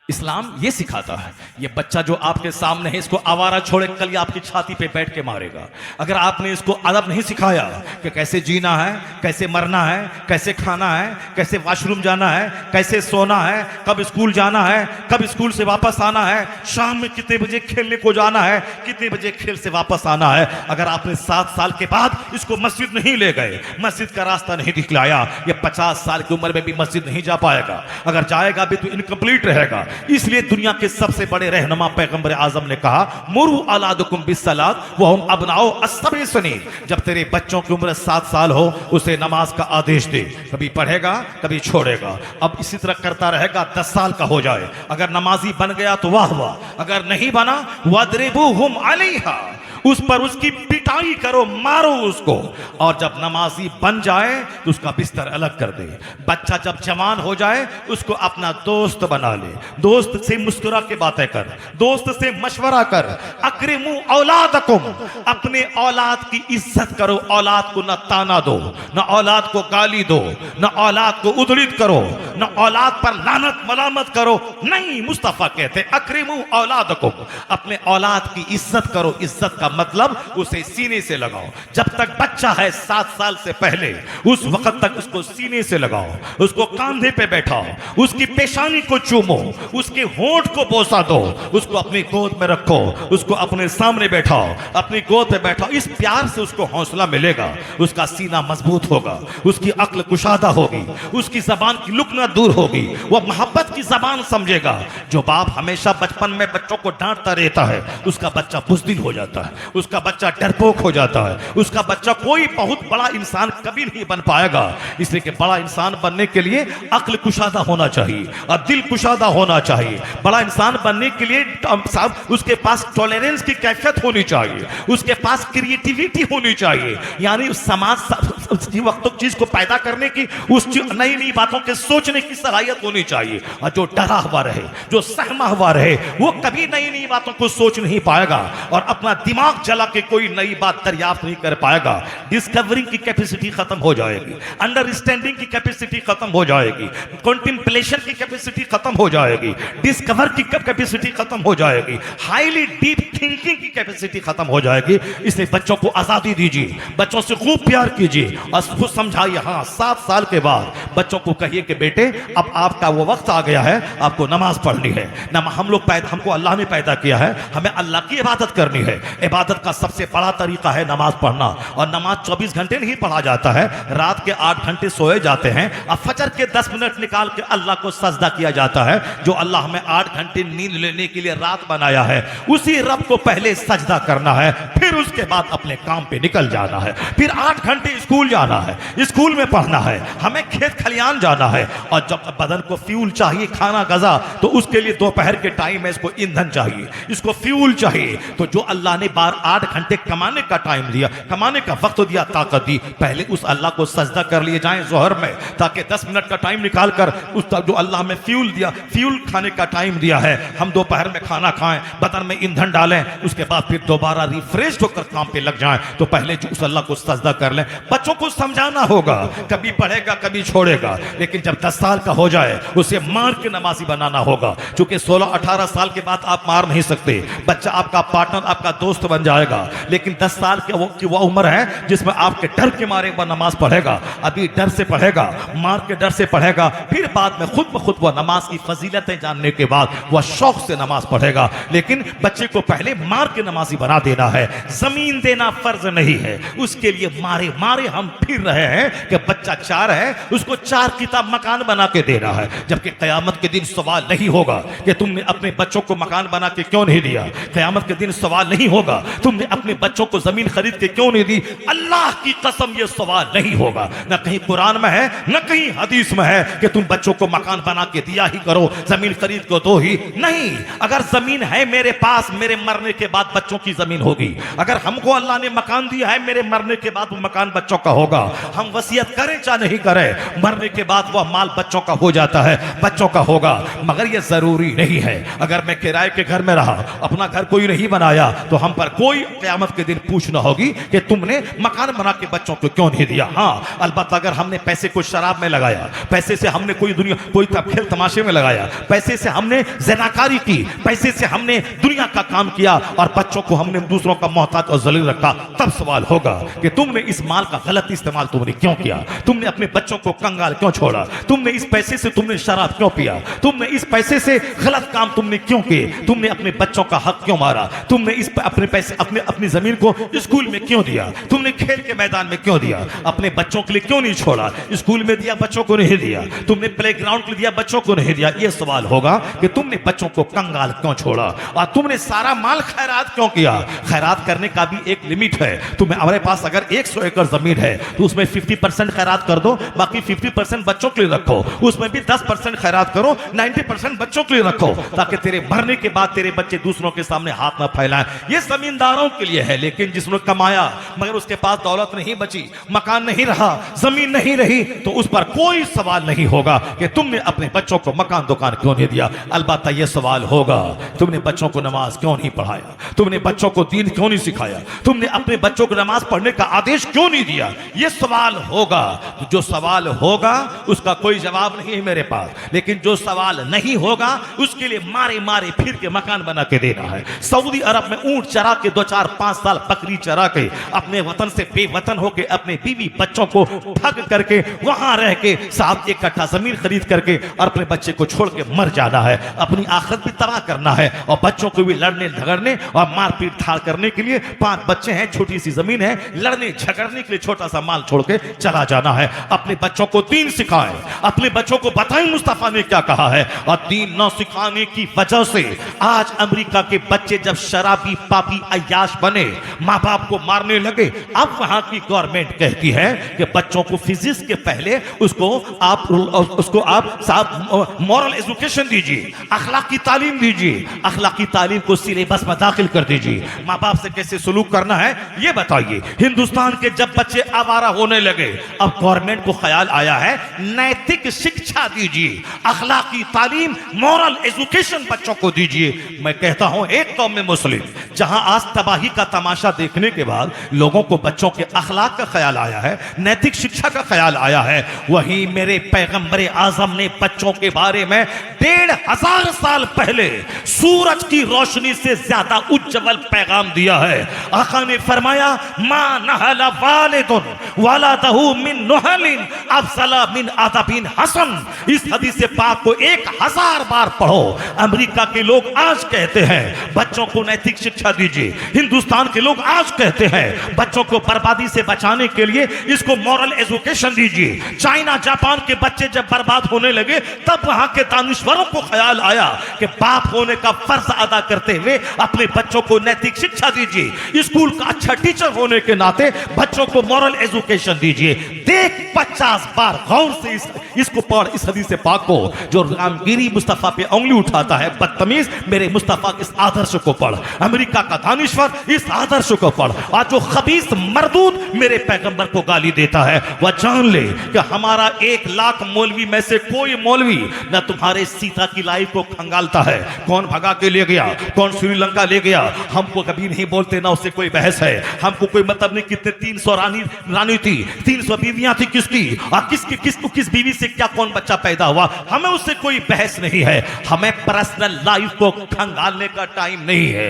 इस्लाम ये सिखाता है, ये बच्चा जो आपके सामने है, इसको आवारा छोड़े कल ये आपकी छाती पे बैठ के मारेगा। अगर आपने इसको अदब नहीं सिखाया कि कैसे जीना है, कैसे मरना है, कैसे खाना है, कैसे वॉशरूम जाना है, कैसे सोना है, कब स्कूल जाना है, कब स्कूल से वापस आना है, शाम में कितने बजे खेलने को जाना है, कितने बजे खेल से वापस आना है, अगर आपने 7 साल के बाद इसको मस्जिद नहीं ले गए, मस्जिद का रास्ता नहीं दिखलाया, ये 50 साल की उम्र में भी मस्जिद नहीं जा पाएगा। अगर जाएगा भी तो इनकम्प्लीट रहेगा। इसलिए दुनिया के सबसे बड़े रहनुमा पैगंबर आजम ने कहा, मुरु औलादकुम बिस्सलात व हुम अबनाउ अस्सबई सनीन। जब तेरे बच्चों की उम्र 7 साल हो, उसे नमाज का आदेश दे। कभी पढ़ेगा, कभी छोड़ेगा। अब इसी तरह करता रहेगा, 10 साल का हो जाए, अगर नमाजी बन गया तो वाह वाह, अगर नहीं बना वद्रिबूहुम अलैहा, उस पर उसकी पिटाई करो, मारो उसको। और जब नमाजी बन जाए तो उसका बिस्तर अलग कर दे। बच्चा जब जवान हो जाए उसको अपना दोस्त बना ले, दोस्त से मुस्कुरा के बातें कर, दोस्त से मशवरा कर। अक्रिमू औलादकुम, अपने औलाद की इज्जत करो, औलाद को न ताना दो, न औलाद को गाली दो, न औलाद को उदलित करो, न औलाद पर लानत मलामत करो। नहीं, मुस्तफा कहते अक्रिमू औलादकुम, अपने औलाद की इज्जत करो। इज्जत का मतलब उसे सीने से लगाओ। जब तक बच्चा है 7 साल से पहले, उस वक्त तक उसको सीने से लगाओ, उसको कंधे पे बैठाओ, उसकी पेशानी को चूमो, उसके होंठ को बोसा दो, उसको अपनी गोद में रखो, उसको अपने सामने बैठाओ, अपनी गोद में बैठाओ। इस प्यार से उसको हौसला मिलेगा, उसका सीना मजबूत होगा, उसकी अक्ल कुशादा होगी, उसकी जबान की लुकना दूर होगी, वह मोहब्बत की जबान समझेगा। जो बाप हमेशा बचपन में बच्चों को डांटता रहता है, उसका बच्चा बुज़दिल हो जाता है, उसका बच्चा डरपोक हो जाता है, उसका बच्चा कोई बहुत बड़ा इंसान कभी नहीं बन पाएगा। इसलिए कि बड़ा इंसान बनने के लिए अक्ल कुशादा होना चाहिए और दिल कुशादा होना चाहिए। बड़ा इंसान बनने के लिए उसके पास टॉलरेंस की कैफियत होनी चाहिए, उसके पास क्रिएटिविटी होनी चाहिए, यानी समाज वक्त चीज को पैदा करने की, उस नई नई बातों के सोचने की सलाहियत होनी चाहिए। और जो डरा हुआ रहे, जो सहमा हुआ रहे, वो कभी नई नई बातों को सोच नहीं पाएगा और अपना दिमाग जला के कोई नई बात दरियाफ्त नहीं कर पाएगा। डिस्कवरिंग की कैपेसिटी खत्म हो जाएगी, अंडरस्टैंडिंग की कैपेसिटी खत्म हो जाएगी, कॉन्टेम्पलेशन की कैपेसिटी खत्म हो जाएगी, डिस्कवर की कैपेसिटी खत्म हो जाएगी, हाईली डीप थिंकिंग की कैपेसिटी खत्म हो जाएगी। इसलिए बच्चों को आजादी दीजिए, बच्चों से खूब प्यार कीजिए और उसको समझाइए। हाँ, 7 साल के बाद बच्चों को कहिए कि बेटे अब आपका वो वक्त आ गया है, आपको नमाज पढ़नी है। हमको अल्लाह ने पैदा किया है, हमें अल्लाह की इबादत करनी है। इबादत का सबसे बड़ा तरीका है नमाज पढ़ना, और नमाज 24 घंटे नहीं पढ़ा जाता है, रात के 8 घंटे सोए जाते हैं, और फजर के 10 मिनट निकाल के अल्लाह को सजदा किया जाता है। जो अल्लाह हमें 8 घंटे नींद लेने के लिए रात बनाया है, उसी रब को पहले सजदा करना है, फिर उसके बाद अपने काम पे निकल जाना है। फिर 8 घंटे स्कूल जाना है, स्कूल में पढ़ना है, हमें खेत खलियान जाना है, और जब बदन को फ्यूल चाहिए, खाना गजा, तो उसके लिए दोपहर के टाइम है, इसको ईंधन चाहिए, इसको फ्यूल चाहिए। तो जो अल्लाह ने 8 घंटे कमाने का टाइम दिया, कमाने का वक्त दिया, ताकत दी, पहले उस अल्लाह को सजदा कर लिए जाएं जोहर में, ताकि 10 मिनट का टाइम निकाल कर उस जो अल्लाह में फ्यूल दिया, फ्यूल खाने का टाइम दिया है, हम दोपहर में खाना खाएं, बदन में ईंधन डालें, उसके बाद फिर दोबारा रिफ्रेश होकर काम पे लग जाएं। तो पहले जो उस अल्लाह को सजदा कर लें। बच्चों को समझाना होगा, कभी पढ़ेगा कभी छोड़ेगा, लेकिन जब 10 साल का हो जाए उसे मार के नमाजी बनाना होगा। क्योंकि 16-18 साल के बाद आप मार नहीं सकते, बच्चा आपका पार्टनर, आपका दोस्त बन जाएगा, लेकिन 10 साल की वो उम्र है जिसमें आपके डर के मारे वह नमाज पढ़ेगा। अभी डर से पढ़ेगा, मार के डर से पढ़ेगा, फिर बाद में खुद ब खुद वह नमाज की फजीलतें जानने के बाद वह शौक से नमाज पढ़ेगा। लेकिन बच्चे को पहले मार के नमाजी बना देना है, जमीन देना फर्ज नहीं है। उसके लिए मारे मारे हम फिर रहे हैं कि बच्चा 4 है, उसको 4 किताब मकान बना के देना है, जबकि कयामत के दिन सवाल नहीं होगा कि तुमने अपने बच्चों को मकान बना के क्यों नहीं दिया। कयामत के दिन सवाल नहीं होगा तुमने अपने बच्चों को जमीन खरीद के क्यों नहीं दी। अल्लाह की कसम ये सवाल नहीं होगा, न कहीं कुरान में है न कहीं हदीस में है कि तुम बच्चों को मकान बना के दिया ही करो, जमीन खरीद को दो ही नहीं। अगर जमीन है मेरे पास, मेरे मरने के बाद बच्चों की जमीन होगी। अगर हमको अल्लाह ने मकान दिया है, मेरे मरने के बाद वो मकान बच्चों का होगा। हम वसीयत करें चाहे नहीं करें, मरने के बाद वह माल बच्चों का हो जाता है, बच्चों का होगा। मगर यह जरूरी नहीं है। अगर मैं किराए के घर में रहा, अपना घर कोई नहीं बनाया, तो हम पर कोई क़यामत के दिन पूछना होगी कि तुमने मकान बना के बच्चों को क्यों नहीं दिया। हाँ, अलबत्ता अगर हमने पैसे को शराब में लगाया, पैसे से हमने कोई खेल तमाशे में लगाया, पैसे से हमने ज़िनाकारी की, पैसे से हमने दुनिया का काम किया और बच्चों को हमने दूसरों का मोहताज और जलील रखा, तब सवाल होगा कि तुमने इस माल का गलत इस्तेमाल तुमने क्यों किया। तुमने अपने बच्चों को कंगाल क्यों छोड़ा। तुमने इस पैसे से तुमने शराब क्यों पिया। तुमने इस पैसे से गलत काम तुमने क्यों किए। तुमने अपने बच्चों का हक क्यों मारा। तुमने इस अपने पैसे अपनी जमीन को स्कूल में क्यों दिया। तुमने खेल के मैदान में क्यों दिया। अपने बच्चों के लिए क्यों नहीं छोड़ा। स्कूल में दिया, बच्चों को नहीं दिया। तुमने प्ले ग्राउंड के लिए दिया, बच्चों को नहीं दिया। यह सवाल होगा कि तुमने बच्चों को कंगाल क्यों छोड़ा और तुमने सारा माल खैरात क्यों किया। खैरात करने का भी एक लिमिट है। तुम्हें हमारे पास अगर 100 एकड़ जमीन है तो उसमें 50% खैरात कर दो, बाकी 50% बच्चों के लिए रखो। उसमें भी 10% खैरात करो, 90% बच्चों के लिए रखो, ताकि तेरे मरने के बाद तेरे बच्चे दूसरों के सामने हाथ न फैलाएं। ये जमींदारों के लिए है। लेकिन जिसने कमाया मगर उसके पास दौलत नहीं बची, मकान नहीं रहा, जमीन नहीं रही, तो उस पर कोई सवाल नहीं होगा कि तुमने अपने बच्चों को मकान दुकान क्यों नहीं दिया। अलबत्ता यह सवाल होगा तुमने बच्चों को नमाज क्यों नहीं पढ़ाया, तुमने बच्चों को दीन क्यों नहीं सिखाया, तुमने अपने बच्चों को नमाज पढ़ने का आदेश क्यों नहीं दिया। यह सवाल होगा। तो जो सवाल होगा उसका कोई जवाब नहीं है मेरे पास। लेकिन जो सवाल नहीं होगा उसके लिए मारे मारे फिर के मकान बना के देना है। सऊदी अरब में ऊंट चरा के 2-4-5 साल बकरी चरा के अपने वतन से बेवतन होके अपने बीवी बच्चों को ठग करके वहां रह के साहब 1 कट्ठा जमीन खरीद करके और अपने बच्चे को छोड़ के मर जाना है। अपनी आखिरत भी तबाह करना है और बच्चों को भी लड़ने झगड़ने और मारपीट ठाड़ करने के लिए 5 बच्चे हैं, छोटी सी जमीन है, लड़ने झगड़ने के लिए छोटा सा माल छोड़ के चला जाना है। अपने बच्चों को दीन सिखाएं, अपने बच्चों को बताएं मुस्तफा ने क्या कहा है। और दीन न सिखाने की वजह से आज अमेरिका के बच्चे जब शराबी पापी अय्याश बने, माँ बाप को मारने लगे। अब वहां की गवर्नमेंट कहती है कि बच्चों को फिजिक्स के पहले उसको आप साहब मॉरल एजुकेशन दीजिए, अखलाकी तालीम दीजिए, अखलाकी तालीम को सिलेबस में दाखिल कर दीजिए। माँ बाप से कैसे सलूक करना है ये बताइए। हिंदुस्तान के जब बच्चे आवारा होने लगे, अब गवर्नमेंट को ख्याल आया है नैतिक शिक्षा दीजिए, अखलाकी तालीम, मॉरल एजुकेशन बच्चों को दीजिए। मैं कहता हूं एक कौम में मुस्लिम जहां आज तबाही का तमाशा देखने के बाद लोगों को बच्चों के अखलाक का ख्याल आया है, नैतिक शिक्षा का ख्याल आया है, वहीं मेरे पैगंबर आजम ने बच्चों के बारे में 1500 साल पहले सूरज की रोशनी से ज्यादा उज्जवल पैगाम दिया है। आका ने फरमाया मा नहला वालिदुन वलदहु मिन नुहलिन अफज़ला मिन अदबिन हसन। इस हदीस पाक को 1000 बार पढ़ो। अमेरिका के लोग आज कहते हैं बच्चों को नैतिक शिक्षा दीजिए, हिंदुस्तान के लोग आज कहते हैं बच्चों को बर्बादी से बचाने के लिए इसको मॉरल एजुकेशन दीजिए। चाइना जापान के बच्चे जब बर्बाद होने लगे तब वहां के दानिश्वरों को ख्याल आया कि बाप होने का फर्ज अदा करते हुए अपने बच्चों को नैतिक शिक्षा दीजिए। स्कूल का अच्छा टीचर होने के नाते बच्चों को मॉरल एजुकेशन दीजिए। देख 50 बार गौर से इसको पढ़, इस हदीस पाक को जो रामगिरी मुस्तफा पे उंगली उठाता है बदतमीज, मेरे मुस्तफा इस आदर्श को पढ़। अमेरिका का दानिश्वर इस आदर्श को पढ़। और जो खबीस मरदूद मेरे पैगंबर को गाली देता है वह जान ले कि हमारा 1 लाख मौलवी में से कोई मौलवी न तुम्हारे सीता की लाइफ को खंगालता है। कौन भगा के ले गया, कौन श्रीलंका ले गया, हमको कभी नहीं बोलते, ना उससे कोई बहस है। हमको कोई मतलब नहीं कितने 300 रानी थी, 300 बीवियां थी किसकी, और किसको किस बीवी से क्या कौन बच्चा पैदा हुआ, हमें उससे कोई बहस नहीं है। हमें पर्सनल लाइफ को खंगालने का टाइम नहीं है।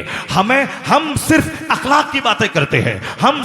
हम सिर्फ अखलाक की बातें करते हैं। हम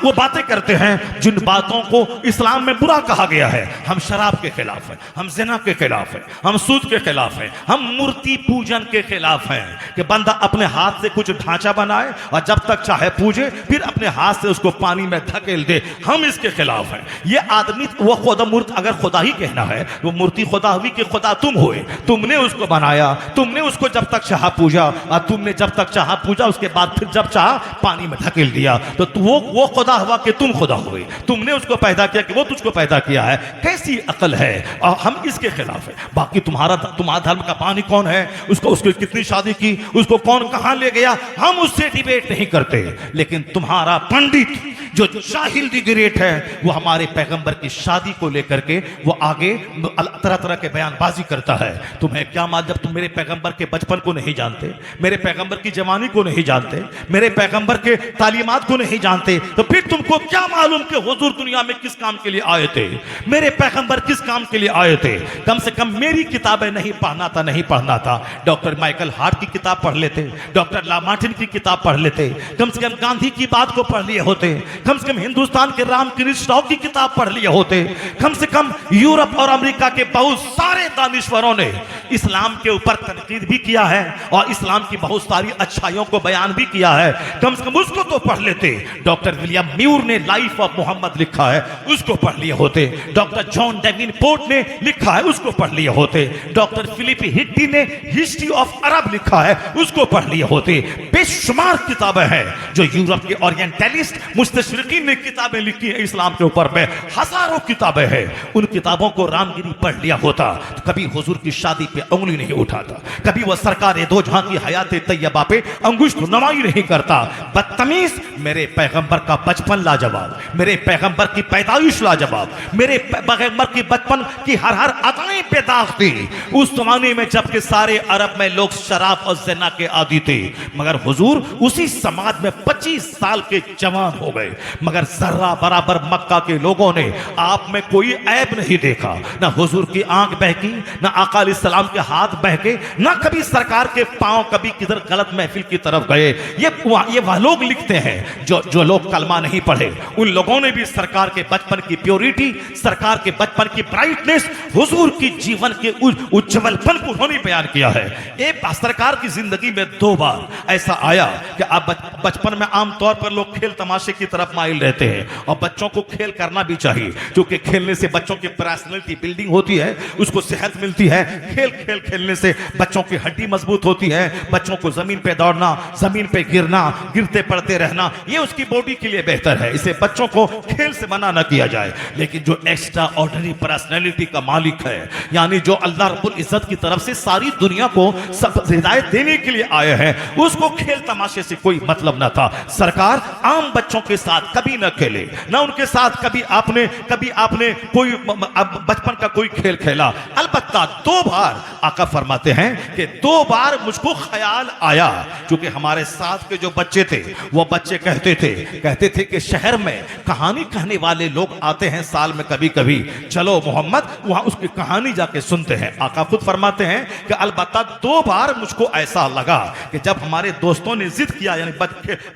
वो बातें करते हैं जिन बातों को इस्लाम में बुरा कहा गया है। हम शराब के खिलाफ हैं, हम ज़िना के खिलाफ हैं, हम सूद के खिलाफ हैं, हम मूर्ति पूजन के खिलाफ हैं कि बंदा अपने हाथ से कुछ ढांचा बनाए और जब तक चाहे पूजे, फिर अपने हाथ से उसको पानी में धकेल दे। हम इसके खिलाफ हैं। ये आदमी वो खुदा मूर्ति अगर खुदा ही कहना है, वो मूर्ति खुदा हुई कि खुदा तुम हुए, तुमने उसको बनाया, तुमने उसको जब तक चाहा पूजा, और तुमने जब तक चाहा पूजा उसके बाद फिर जब चाहा पानी में धकेल दिया, तो वो खुदा हुआ कि तुम खुदा हुए, तुमने उसको पैदा किया कि वो तुझको पैदा किया है। कैसी अकल है? और हम इसके खिलाफ है। बाकी तुम्हारा धर्म का पानी कौन है, उसको कितनी शादी की, उसको कौन कहां ले गया, हम उससे डिबेट नहीं करते। लेकिन तुम्हारा पंडित जो जाहिल दी ग्रेट है वो हमारे पैगंबर की शादी को लेकर के वो आगे तरह तरह के बयानबाजी करता है। तुम्हें क्या मालूम, जब तुम मेरे पैगंबर के बचपन को नहीं जानते, मेरे पैगंबर की जवानी को नहीं जानते, मेरे पैगंबर के तालीमात को नहीं जानते, तो फिर तुमको क्या मालूम कि हुजूर दुनिया में किस काम के लिए आए थे, मेरे पैगंबर किस काम के लिए आए थे। कम से कम मेरी किताबें नहीं पढ़ना था। डॉक्टर माइकल हार्ट की किताब पढ़ लेते, डॉक्टर लामार्टिन की किताब पढ़ लेते, कम से कम गांधी की बात को पढ़ लिए होते, कम से कम हिंदुस्तान के रामकृष्ण राव की किताब पढ़ लिए होते, कम से कम यूरोप और अमेरिका के बहुत सारे दानिश्वरों ने इस्लाम के ऊपर तनकीद भी किया है और इस्लाम की बहुत सारी अच्छाइयों को बयान भी किया है। कम से कम उसको तो पढ़ लेते। डॉक्टर विलियम म्यूर ने लाइफ ऑफ मोहम्मद लिखा है, उसको पढ़ लिए होते। डॉक्टर जॉन डेवनपोर्ट ने लिखा है, उसको पढ़ लिए होते। डॉक्टर फिलिप हिट्टी ने हिस्ट्री ऑफ अरब लिखा है, उसको पढ़ लिए होते। बेशुमार किताबें हैं जो यूरोप के ओरिएंटलिस्ट मुस्तशरिकीन ने किताबें लिखी है इस्लाम के ऊपर में, हजारों किताबें हैं। उन किताबों को रामगिरी पढ़ लिया होता तो कभी हुजूर की शादी पे उंगली नहीं उठाता, कभी वह सरकार दो जहां की हयात तैयबा पे अंगुष्ठ नमाई नहीं करता। बदतमीज, मेरे पैगंबर का बचपन लाजवाब, मेरे पैगंबर की पैदाइश लाजवाब, मेरे पैगंबर की बचपन की हर अदाएं पे दाग थी। उस जमाने में जबकि सारे अरब में लोग शराब और ज़िना के आदी थे, मगर हुजूर उसी समाज में 25 साल के जवान हो गए, मगर जर्रा बराबर मक्का के लोगों ने आप में कोई ऐब नहीं देखा। ना हुजूर की आंख बहकी, ना आका अलैहिस्सलाम के हाथ बहके, ना कभी सरकार के पांव कभी किधर गलत महफिल की तरफ गए। ये वह लोग लिखते हैं जो लोग कलमा नहीं पढ़े। उन लोगों ने भी सरकार के बचपन की प्योरिटी, सरकार के बचपन की ब्राइटनेस, हुजूर की जीवन के उज्जवलपन को उन्होंने बयान किया है। एक सरकार की जिंदगी में 2 बार ऐसा आया कि अब बचपन में आमतौर पर लोग खेल तमाशे की तरफ माइल रहते हैं और बच्चों को खेल करना भी चाहिए, क्योंकि खेलने से बच्चों की पर्सनैलिटी बिल्डिंग होती है, उसको सेहत मिलती है। खेल खेलने से बच्चों की हड्डी मजबूत होती है, बच्चों को जमीन पे दौड़ना, जमीन पे गिरना, गिरते पड़ते रहना, ये उसकी बॉडी के लिए बेहतर है। इसे बच्चों को खेल से मना न किया जाए। लेकिन जो एक्स्ट्रा ऑर्डिनरी पर्सनैलिटी का मालिक है, यानी जो अल्लाह रब्बुल इज्जत की तरफ से सारी दुनिया को सब हिदायत देने के लिए आए हैं, उसको खेल तमाशे से कोई मतलब न था। सरकार आम बच्चों के साथ कभी न खेले, ना उनके साथ कभी आपने कोई बचपन का कोई खेल खेला। अलबत्ता 2 बार आका फरमाते हैं कि 2 बार मुझको ख्याल आया, क्योंकि हमारे साथ के जो बच्चे थे वो बच्चे कहते थे कि शहर में कहानी कहने वाले लोग आते हैं साल में कभी कभी, चलो मोहम्मद वहां उसकी कहानी जाके सुनते हैं। आका खुद फरमाते हैं कि अलबत्ता 2 बार मुझको ऐसा लगा कि जब हमारे दोस्तों ने जिद किया, यानी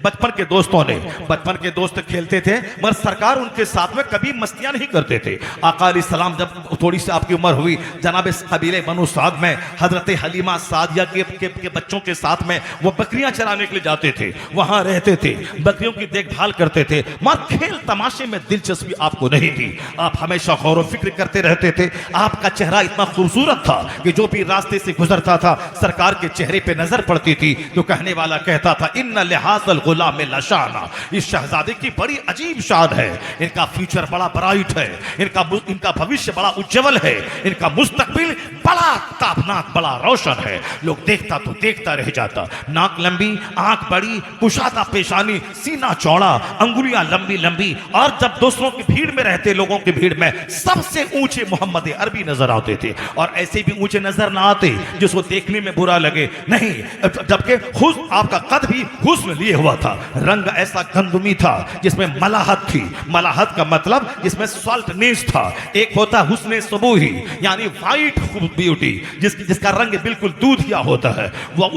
बचपन के दोस्तों ने, बचपन के दोस्त खेलते थे मगर सरकार उनके साथ साथ में कभी मस्तियां नहीं करते थे। आका अलैहिस्सलाम जब थोड़ी सी आपकी उम्र हुई, जनाब कबीले बनु साद में हजरत हलीमा सादिया के बच्चों के साथ में वो बकरियां चराने के लिए जाते थे, वहां रहते थे, बकरियों की देखभाल करते थे, मगर खेल तमाशे में दिलचस्पी आपको नहीं थी। आप हमेशा गौर व फिक्र करते रहते थे। आपका चेहरा इतना खूबसूरत था कि जो भी रास्ते से गुजरता था सरकार के चेहरे पे नजर पड़ती थी तो कहने वाला कहता था इन्ना लिहाज़ल गुलाम लशाना, इस शहजादे की बड़ी अजीब शान है, इनका फ्यूचर बड़ा ब्राइट है, इनका भविष्य बड़ा उज्जवल है, इनका मुस्तकबिल बड़ा ताबनाक, बड़ा रोशन है। लोग देखता तो देखता रह जाता। नाक लंबी, आंख बड़ी, कुशादा पेशानी, सीना चौड़ा, अंगुलियां लंबी लंबी, और जब दूसरों की भीड़ में रहते, लोगों की भीड़ में सबसे ऊंचे मोहम्मद अरबी नजर आते थे, और ऐसे भी ऊंचे नजर ना आते जिसको देखने में बुरा लगे, नहीं, जबकि हुस्न, आपका कद भी हुस्न लिए हुआ था। रंग ऐसा गंदमी था जिसमें मलाहत थी। मलाहत का मतलब जिसमें सॉल्टनेस था। एक होता हुस्न सुबूही, यानी वाइट ब्यूटी, जिसका रंग बिल्कुल दूधिया होता है, वो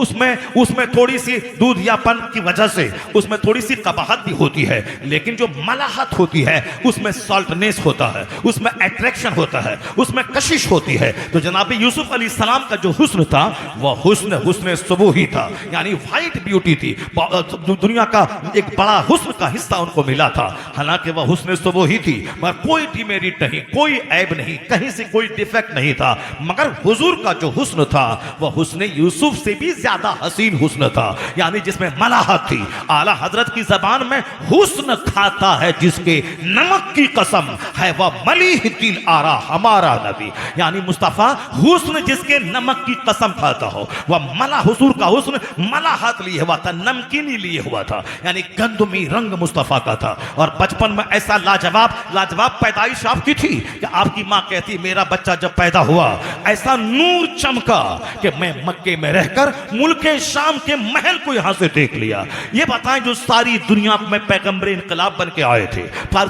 उसमें थोड़ी सी दूधियापन की वजह से उसमें थोड़ी सी कबाहत भी होती है, लेकिन जो मलाहत होती है उसमें सॉल्टनेस होता है, उसमें अट्रैक्शन होता है, उसमें कशिश होती है। तो जनाब यूसुफ अलैहिस्सलाम का जो हुस्न था वह हुस्न सुबूही था, यानी वाइट ब्यूटी थी। दुनिया का एक बड़ा हुस्न का हिस्सा उनको मिला था, हालांकि वह हुस्न सुबूही थी, मगर कोई डिमेरिट नहीं, कोई ऐब नहीं, कहीं से कोई डिफेक्ट नहीं था। मगर हुजूर का जो हुस्न था वह हुस्न यूसुफ से भी ज्यादा हसीन हुस्न था, यानी जिसमें मलाहत थी। आला हजरत की जबान में हुस्न खाता है जिसके नमक की कसम है वह मलीह दिल आरा हमारा नबी, यानी मुस्तफा हुस्न जिसके नमक की कसम खाता हो, वह मला हुजूर का हुस्न मलाहत लिए हुआ था, नमकीनी लिए हुआ था, यानी गंदमी रंग मुस्तफा का था। और बचपन में ऐसा लाजवाब पैदाइश आपकी थी कि आपकी मां कहती मेरा बच्चा जब पैदा हुआ ऐसा नूर चमका कि मैं मक्के में रहकर मुल्के शाम के महल को यहां से देख लिया। ये बताएं जो सारी दुनिया में पैगंबर इनकलाब बन के आए थे,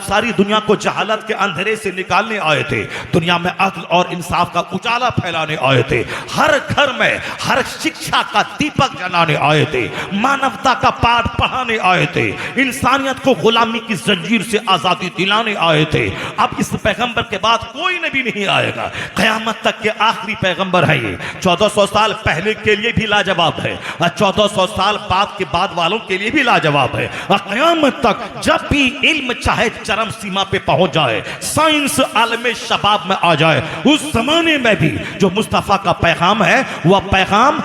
सारी दुनिया को जहालत के अंधेरे से निकालने आए थे, दुनिया में अदल और इंसाफ का उजाला फैलाने आए थे, हर घर में हर शिक्षा का दीपक जलाने आए थे, मानवता का पाठ पढ़ाने आए थे, इंसानियत को गुलामी की जंजीर से आजादी दिलाने आए थे। अब इस पैगंबर के बाद कोई नबी नहीं आएगा, क़यामत तक के आखिरी पैगंबर है ये। 1400 साल पहले के लिए भी लाजवाब है और 1400 साल बाद के बाद वालों के लिए भी लाजवाब है, और क़यामत तक जब भी इल्म चाहे चरम सीमा पे पहुंच जाए, साइंस आलम शबाब में आ जाए, उस जमाने में भी जो मुस्तफा का पैगाम है वह पैगाम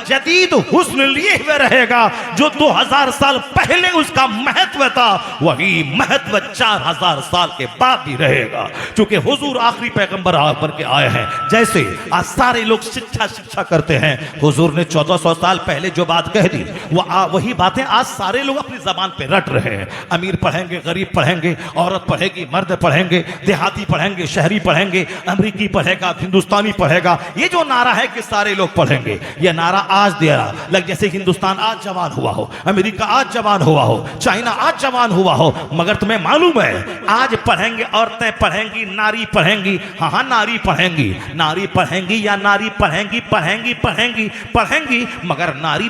जदीद हुस्न लिए हुए रहेगा। जो 2000 साल पहले उसका महत्व था वही महत्व 4000 साल के बाद भी रहेगा, क्योंकि हुजूर आखिरी पैगंबर बन के आए हैं। जैसे आज सारे लोग शिक्षा करते हैं, हुजूर ने 1400 साल पहले जो बात कह दी वही बातें आज सारे लोग अपनी जबान पे रट रहे हैं। अमीर पढ़ेंगे, गरीब पढ़ेंगे, औरत पढ़ेगी, मर्द पढ़ेंगे, देहाती पढ़ेंगे, शहरी पढ़ेंगे, अमरीकी पढ़ेगा, हिंदुस्तानी पढ़ेगा। ये जो नारा है कि सारे लोग पढ़ेंगे, ये नारा आज दे रहा लग जैसे हिंदुस्तान आज जवान हुआ हो, अमेरिका आज जवान हुआ हो, चाइना आज जवान हुआ हो। मगर तुम्हें मालूम है आज पढ़ेंगे, औरतें पढ़ेंगी, नारी पढ़ेंगी, हाँ नारी पढ़ेंगी, नारी पढ़ेंगी या नारी पढ़ेंगी, पढ़ेंगी, मगर नारी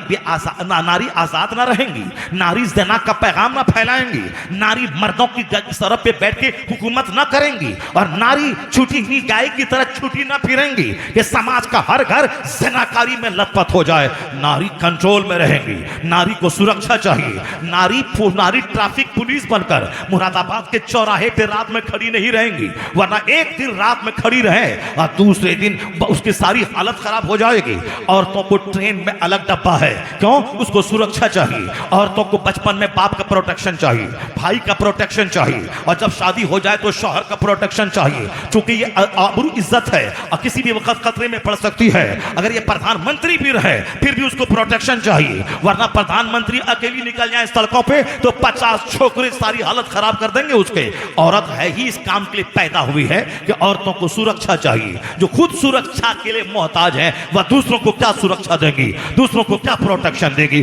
आजाद ना रहेंगी, नारी ज़िना का पैगाम ना फैलाएंगी, नारी मर्दों की सरहद पे बैठ के हुकूमत ना करेंगी, और नारी छूटी हुई गाय की तरह छूटी ना फिरेंगी कि समाज का हर घर ज़िनाकारी में लथपथ हो जाए। नारी कंट्रोल में रहेंगी, नारी को सुरक्षा चाहिए, नारी ट्रैफिक पुलिस बनकर मुरादाबाद के चौराहे पे रात में खड़ी नहीं रहेंगी, वरना एक दिन रात में खड़ी रहे और दूसरे दिन उसकी सारी हालत खराब हो जाएगी। औरतों को ट्रेन में अलग डब्बा है, क्यों? उसको सुरक्षा चाहिए। औरतों को बचपन में बाप का प्रोटेक्शन चाहिए, भाई का प्रोटेक्शन चाहिए, और जब शादी हो जाए तो शौहर का प्रोटेक्शन चाहिए, क्योंकि ये आबरू इज्जत है और किसी भी वक्त खतरे में पड़ सकती है। अगर ये प्रधानमंत्री भी रहे फिर भी उसको प्रोटेक्शन चाहिए, वरना प्रधानमंत्री अकेली निकल जाए सड़कों पे तो 50 छोकरे सारी हालत खराब कर देंगे उसके। औरत है ही इस काम के लिए पैदा हुई है कि औरतों को सुरक्षा चाहिए। जो खुद सुरक्षा के लिए मोहताज है वह दूसरों को क्या सुरक्षा देगी, दूसरों को क्या प्रोटेक्शन देगी?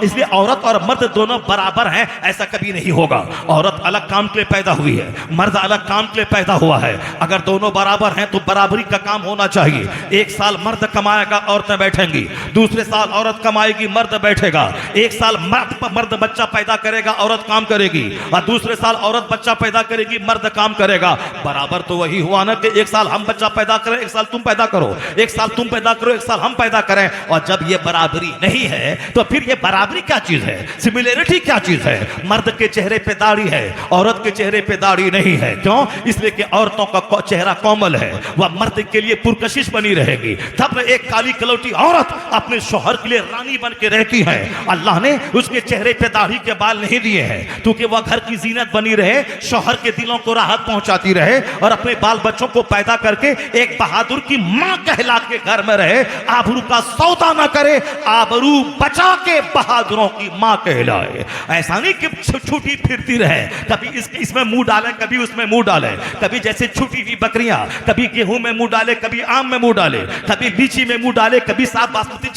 इसलिए औरत और मर्द दोनों बराबर हैं ऐसा कभी नहीं होगा। औरत अलग काम के लिए पैदा हुई है, मर्द अलग काम के लिए पैदा हुआ है। अगर दोनों बराबर हैं तो बराबरी का काम होना चाहिए। एक साल मर्द कमाएगा, औरतें बैठेंगी, दूसरे साल औरत कमाएगी, मर्द बैठेगा। एक साल मर्द बच्चा पैदा करेगा, औरत काम करेगी, और दूसरे साल औरत बच्चा पैदा करेगी, मर्द काम करेगा। बराबर तो वही हुआ ना कि एक साल हम बच्चा पैदा करें, एक साल तुम पैदा करो, एक साल तुम पैदा करो, एक साल हम पैदा करें। और जब ये बराबरी नहीं है तो फिर ये बराबरी क्या चीज है, सिमिलरिटी क्या चीज है? मर्द के चेहरे पे दाढ़ी है, औरत के चेहरे पे दाढ़ी नहीं है। क्यों? इसलिए कि औरतों का चेहरा कोमल है, वह मर्द के लिए पुरकशिश बनी रहेगी। तब एक काली कलौटी औरत अपने शौहर के लिए रानी बन के रहती है। अल्लाह ने उसके चेहरे पे दाढ़ी के बाल नहीं दिए हैं क्योंकि वह घर की जीनत बनी रहे, शौहर के दिलों को राहत पहुंचाती रहे और अपने बाल बच्चों को पैदा करके एक बहादुर की मां कहला के घर में रहे। आबरू का सौदा ना करे, आबरू बचा के बहादुरों की मां कहलाए। ऐसा नहीं कि छूटी फिरती रहे, कभी इसमें मुंह डाले, कभी उसमें मुंह डाले, कभी जैसे छूटी हुई बकरियां, कभी गेहूं में मुंह डाले, कभी आम में मुंह डाले, कभी लीची में मुंह डाले, कभी साफ बासमती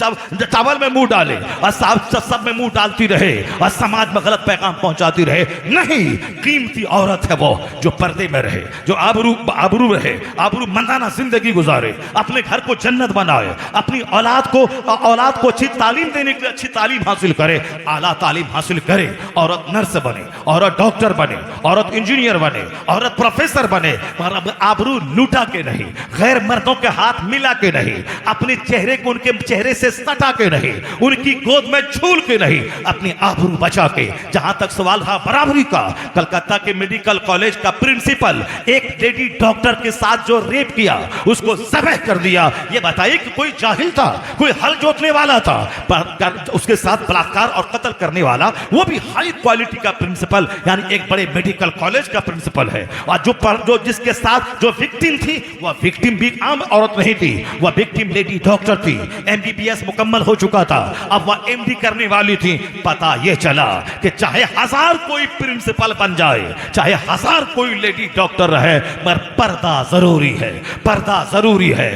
चावल में मुंह डाले, और सब में मुंह डालती रहे और समाज में गलत पैगाम पहुंचाती रहे। नहीं, कीमती औरत है वो जो पर्दे में रहे, जो आबरू रहे, आबरू मंदाना जिंदगी गुजारे, अपने घर को जन्नत बनाए, अपनी औलाद को अच्छी तालीम देने के लिए अच्छी तालीम हासिल करे, आला तालीम हासिल करे। औरत नर्स बने, औरत डॉक्टर बने, औरत इंजीनियर बने, औरत प्रोफेसर बने, पर आबरू लूटा के नहीं, गैर मर्दों के हाथ मिला के नहीं, अपने चेहरे को उनके चेहरे से सटा के नहीं, उनकी गोद में झूल के नहीं, अपनी आबरू बचा के। जहां तक सवाल रहा बराबरी का, कलकत्ता के मेडिकल कॉलेज का प्रिंसिपल एक लेडी डॉक्टर के साथ जो रेप किया, उसको ज़बह कर दिया। ये बताइए कि कोई जाहिल था, कोई हल जोतने वाला था, उसके साथ बलात्कार और कत्ल करने वाला, वो भी हाई क्वालिटी का प्रिंसिपल, यानी एक बड़े मेडिकल कॉलेज का प्रिंसिपल है। और जो जिसके साथ जो विक्टिम थी, वह विक्टिम भी आम औरत नहीं थी, वह विक्टिम लेडी डॉक्टर थी, MBBS मुकम्मल हो चुका था, अब वह MD करने वाली थी। पता यह चला कि चाहे 1000 कोई प्रिंसिपल बन जाए, चाहे 1000 कोई लेडी डॉक्टर रहे, पर पर्दा जरूरी है, पर्दा जरूरी है।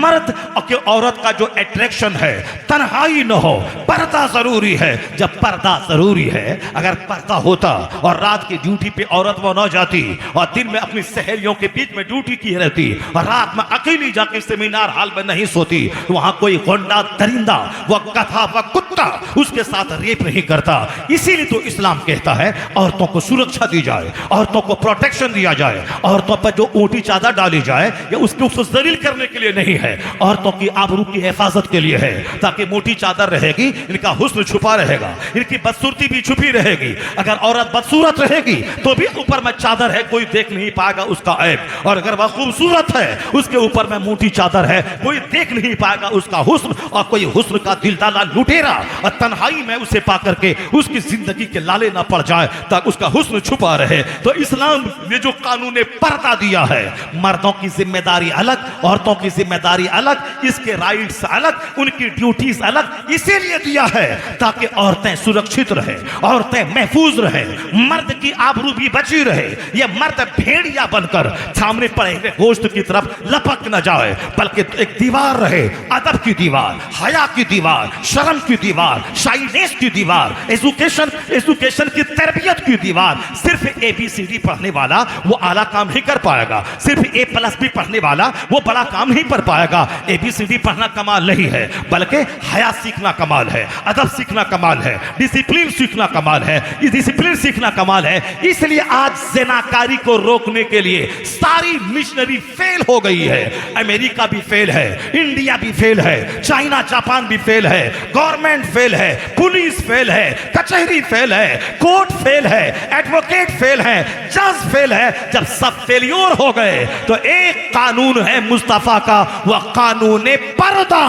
मर्द और औरत का जो अट्रैक्शन है, तन्हाई न हो, पर्दा जरूरी है। जब पर्दा जरूरी है, अगर पर्दा होता और रात की ड्यूटी पे औरत वो न जाती और दिन में अपनी सहेलियों के बीच में ड्यूटी की रहती और रात में अकेली जाके सेमिनार हॉल में नहीं सोती, वहां कोई गुंडा दरिंदा, वह गधा, वह कुत्ता उसके साथ रेप नहीं करता। इसीलिए तो इस्लाम कहता है औरतों को सुरक्षा दी जाए, औरतों को प्रोटेक्शन दिया जाए, औरतों पर जो ऊंटी चादर डाली जाए ये उसको जलील करने के लिए नहीं है, औरतों की आबरू की हिफाजत के लिए है, ताकि मोटी चादर रहेगी, इनका हुस्न छुपा रहेगा, इनकी बदसूरती भी छुपी रहेगी। अगर औरत बदसूरत रहेगी तो भी ऊपर में चादर है, कोई देख नहीं पाएगा उसका ऐब, और अगर वह खूबसूरत है, उसके ऊपर में मोटी चादर है, कोई देख नहीं पाएगा उसका हुस्न, और कोई हुस्न का दिलदाला लुटेरा और तन्हाई में उसे पा करके उसकी जिंदगी के लाले ना पड़ जाए, ताकि उसका हुस्न छुपा रहे। तो इस्लाम ने जो कानून पर्दा दिया है, मर्दों की जिम्मेदारी अलग, औरतों की जिम्मेदारी अलग, इसके राइट्स अलग, उनकी ड्यूटीज अलग, इसीलिए दिया है ताकि औरतें सुरक्षित रहे, औरतें महफूज रहे, मर्द की आबरू भी बची रहे। ये मर्द भेड़िया बनकर सामने पड़े हुए गोश्त की तरफ लपक न जाए, बल्कि एक दीवार रहे, अदब की दीवार, हया की दीवार, शर्म की दीवार, शाइनेस की दीवार, एजुकेशन की तरबियत की दीवार। सिर्फ ABCD पढ़ने वाला वो आला काम नहीं कर पाएगा, सिर्फ A+ भी पढ़ने वाला वो बड़ा काम नहीं कर पाएगा। ABCD पढ़ना कमाल नहीं है, बल्कि हया सीखना कमाल है, अदब सीखना कमाल है, डिसिप्लिन सीखना कमाल है, डिसिप्लिन सीखना कमाल है। इसलिए आज ज़िनाकारी को रोकने के लिए सारी मिशनरी फेल हो गई है। अमेरिका भी फेल है, इंडिया भी फेल है, चाइना जापान भी फेल है, गवर्नमेंट फेल है, पुलिस फेल है, कचहरी फेल है, कोर्ट फेल है, एडवोकेट फेल है, जज फेल है। जब सब फेलियर हो गए तो एक कानून है मुस्तफा का, वह कानून पर्दा।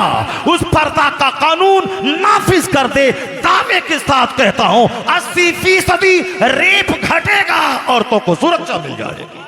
उस पर्दा का कानून नाफिज कर दे, दावे के साथ कहता हूं 80% रेप घटेगा, औरतों को सुरक्षा मिल जाएगी,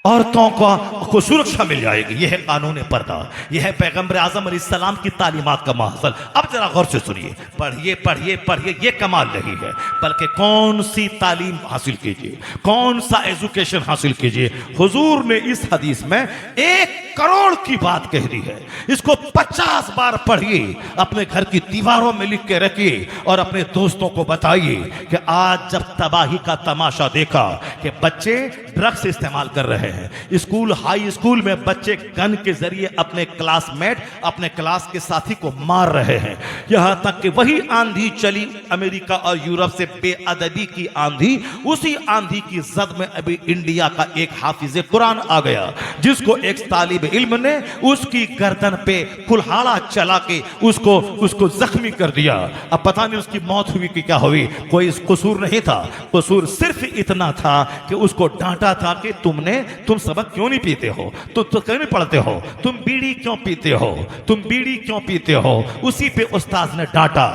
औरतों को सुरक्षा मिल जाएगी। यह है कानून पर्दा, यह है पैगंबर आजम अलैहिस्सलाम की तालीमात का माहसल। अब जरा गौर से सुनिए, पढ़िए पढ़िए पढ़िए, ये कमाल नहीं है, बल्कि कौन सी तालीम हासिल कीजिए, कौन सा एजुकेशन हासिल कीजिए। हुजूर ने इस हदीस में 1 करोड़ की बात कह दी है, इसको 50 बार पढ़िए, अपने घर की दीवारों में लिख के रखिए और अपने दोस्तों को बताइए कि आज जब तबाही का तमाशा देखा कि बच्चे ड्रग्स इस्तेमाल कर रहे हैं, हैं। स्कूल, हाई स्कूल में बच्चे गन के जरिए अपने क्लासमेट, अपने क्लास के साथी को मार रहे हैं। यहां तक कि वही आंधी चली अमेरिका और यूरोप से, बेअदबी की आंधी। उसी आंधी की जद में अभी इंडिया का एक हाफिज कुरान आ गया, जिसको एक तालिब इल्म ने उसकी गर्दन पे कुल्हाड़ा चला के उसको जख्मी कर दिया। अब पता नहीं उसकी मौत हुई कि क्या हुई, कोई कसूर नहीं था। कसूर सिर्फ इतना था कि उसको डांटा था कि तुम सबक क्यों नहीं पीते हो, तो क्यों नहीं पढ़ते हो, तुम बीड़ी क्यों पीते हो, तुम बीड़ी क्यों पीते हो। उसी पे उस्ताद ने डांटा,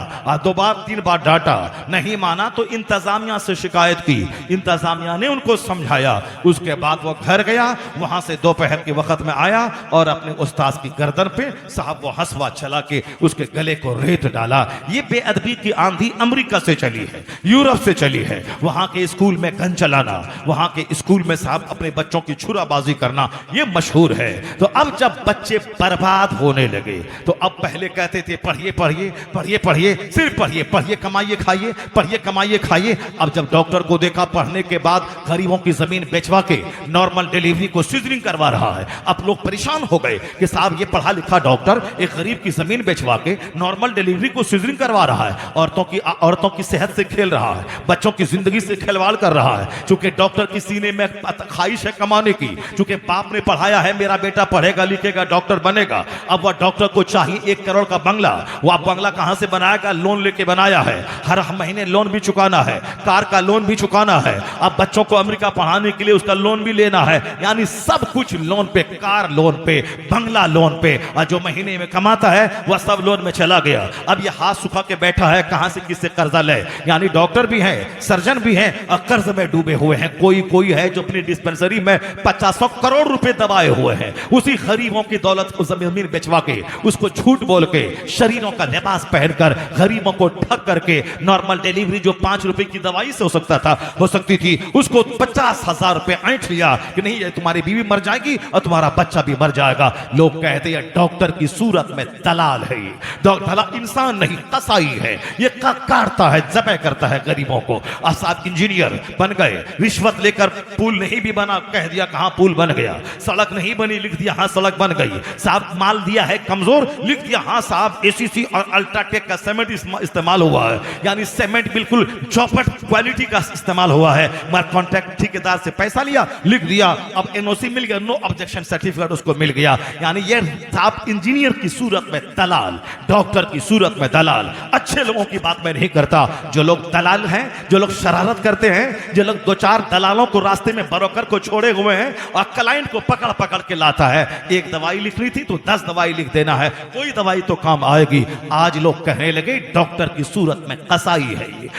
2 बार 3 बार डांटा, नहीं माना तो इंतजामिया से शिकायत की। इंतजामिया ने उनको समझाया। उसके बाद वो घर गया, वहां से दोपहर के वक्त में आया और अपने उस्ताद की गर्दन पे साहब वो हंसवा चला के उसके गले को रेत डाला। ये बेअदबी की आंधी अमेरिका से चली है, यूरोप से चली है। वहां के स्कूल में गन चलाना, वहां के स्कूल में साहब अपने बच्चों की छुराबाजी करना, ये मशहूर है। तो अब जब बच्चे बर्बाद होने लगे, तो अब पहले कहते थे पढ़िए पढ़िए पढ़िए पढ़िए, सिर्फ पढ़िए पढ़िए, कमाइए खाइए, पढ़िए कमाइए खाइए। अब जब डॉक्टर को देखा पढ़ने के बाद गरीबों की जमीन बेचवा के नॉर्मल डिलीवरी को सीजरिंग करवा रहा है, अब लोग परेशान हो गए कि साहब ये पढ़ा लिखा डॉक्टर एक गरीब की जमीन बेचवा के नॉर्मल डिलीवरी को सीजरिंग करवा रहा है, औरतों की सेहत से खेल रहा है, बच्चों की जिंदगी से खिलवाड़ कर रहा है। चूंकि डॉक्टर की सीने में ख्वाहिश है कमाने की, चूंकि बाप ने पढ़ाया है मेरा बेटा पढ़ेगा लिखेगा डॉक्टर बनेगा। अब वह डॉक्टर को चाहिए 1 करोड़ का बंगला, वह बंगला कहां से बनाएगा, लोन लेके बनाया है, हर महीने लोन भी चुकाना है, कार का लोन भी चुकाना है, अब बच्चों को अमेरिका पढ़ाने के लिए उसका लोन भी लेना है, यानी सब कुछ लोन पे, कार लोन पे, बंगला लोन पे, और जो महीने में कमाता है वह सब लोन में चला गया। अब ये हाथ सुखा के बैठा है, कहां से किससे कर्जा ले, यानी डॉक्टर भी है, सर्जन भी है और कर्ज में डूबे हुए हैं। कोई है जो अपनी डिस्पेंसरी में 50 करोड़ रुपए दबाए हुए हैं, उसी गरीबों की दौलत को जमीन बेचवा के, उसको झूठ बोल के, शरीरों का लिबास पहनकर गरीबों को ठग करके, नॉर्मल डिलीवरी जो 5 रुपए की दवाई से हो सकती थी, उसको 50,000 रुपए ऐंठ लिया कि नहीं ये तुम्हारी बीवी मर जाएगी और तुम्हारा बच्चा भी मर जाएगा। लोग कहते हैं डॉक्टर की सूरत में दलाल है, ये दलाल इंसान नहीं कसाई है, ये काटता है, जबह करता है गरीबों को। साहब इंजीनियर बन गए, रिश्वत लेकर पुल नहीं भी बना, कह दिया कहां पुल बन गया, सड़क नहीं बनी, लिख दिया हां सड़क बन गई, साहब माल दिया है कमजोर, लिख दिया हां साहब एसीसी और अल्ट्राटेक का सीमेंट इस्तेमाल हुआ है, यानी सीमेंट बिल्कुल चौपट क्वालिटी का इस्तेमाल हुआ है, मगर कॉन्ट्रैक्ट ठेकेदार से पैसा लिया, लिख दिया, अब एनओसी मिल गया, नो ऑब्जेक्शन सर्टिफिकेट उसको मिल गया। यानी ये साहब इंजीनियर की सूरत में दलाल, डॉक्टर की सूरत में दलाल। अच्छे लोगों की बात मैं नहीं करता, जो लोग दलाल हैं, जो लोग शरारत करते हैं, जो लोग 2-4 दलालों को रास्ते में ब्रोकर को छोड़े हुए हैं और क्लाइंट को पकड़ पकड़ के लाता है, एक दवाई लिखनी थी तो 10 दवाई लिख देना है, कोई दवाई तो काम आएगी। आज लोग कहने लगे डॉक्टर की सूरत में कसाई है ये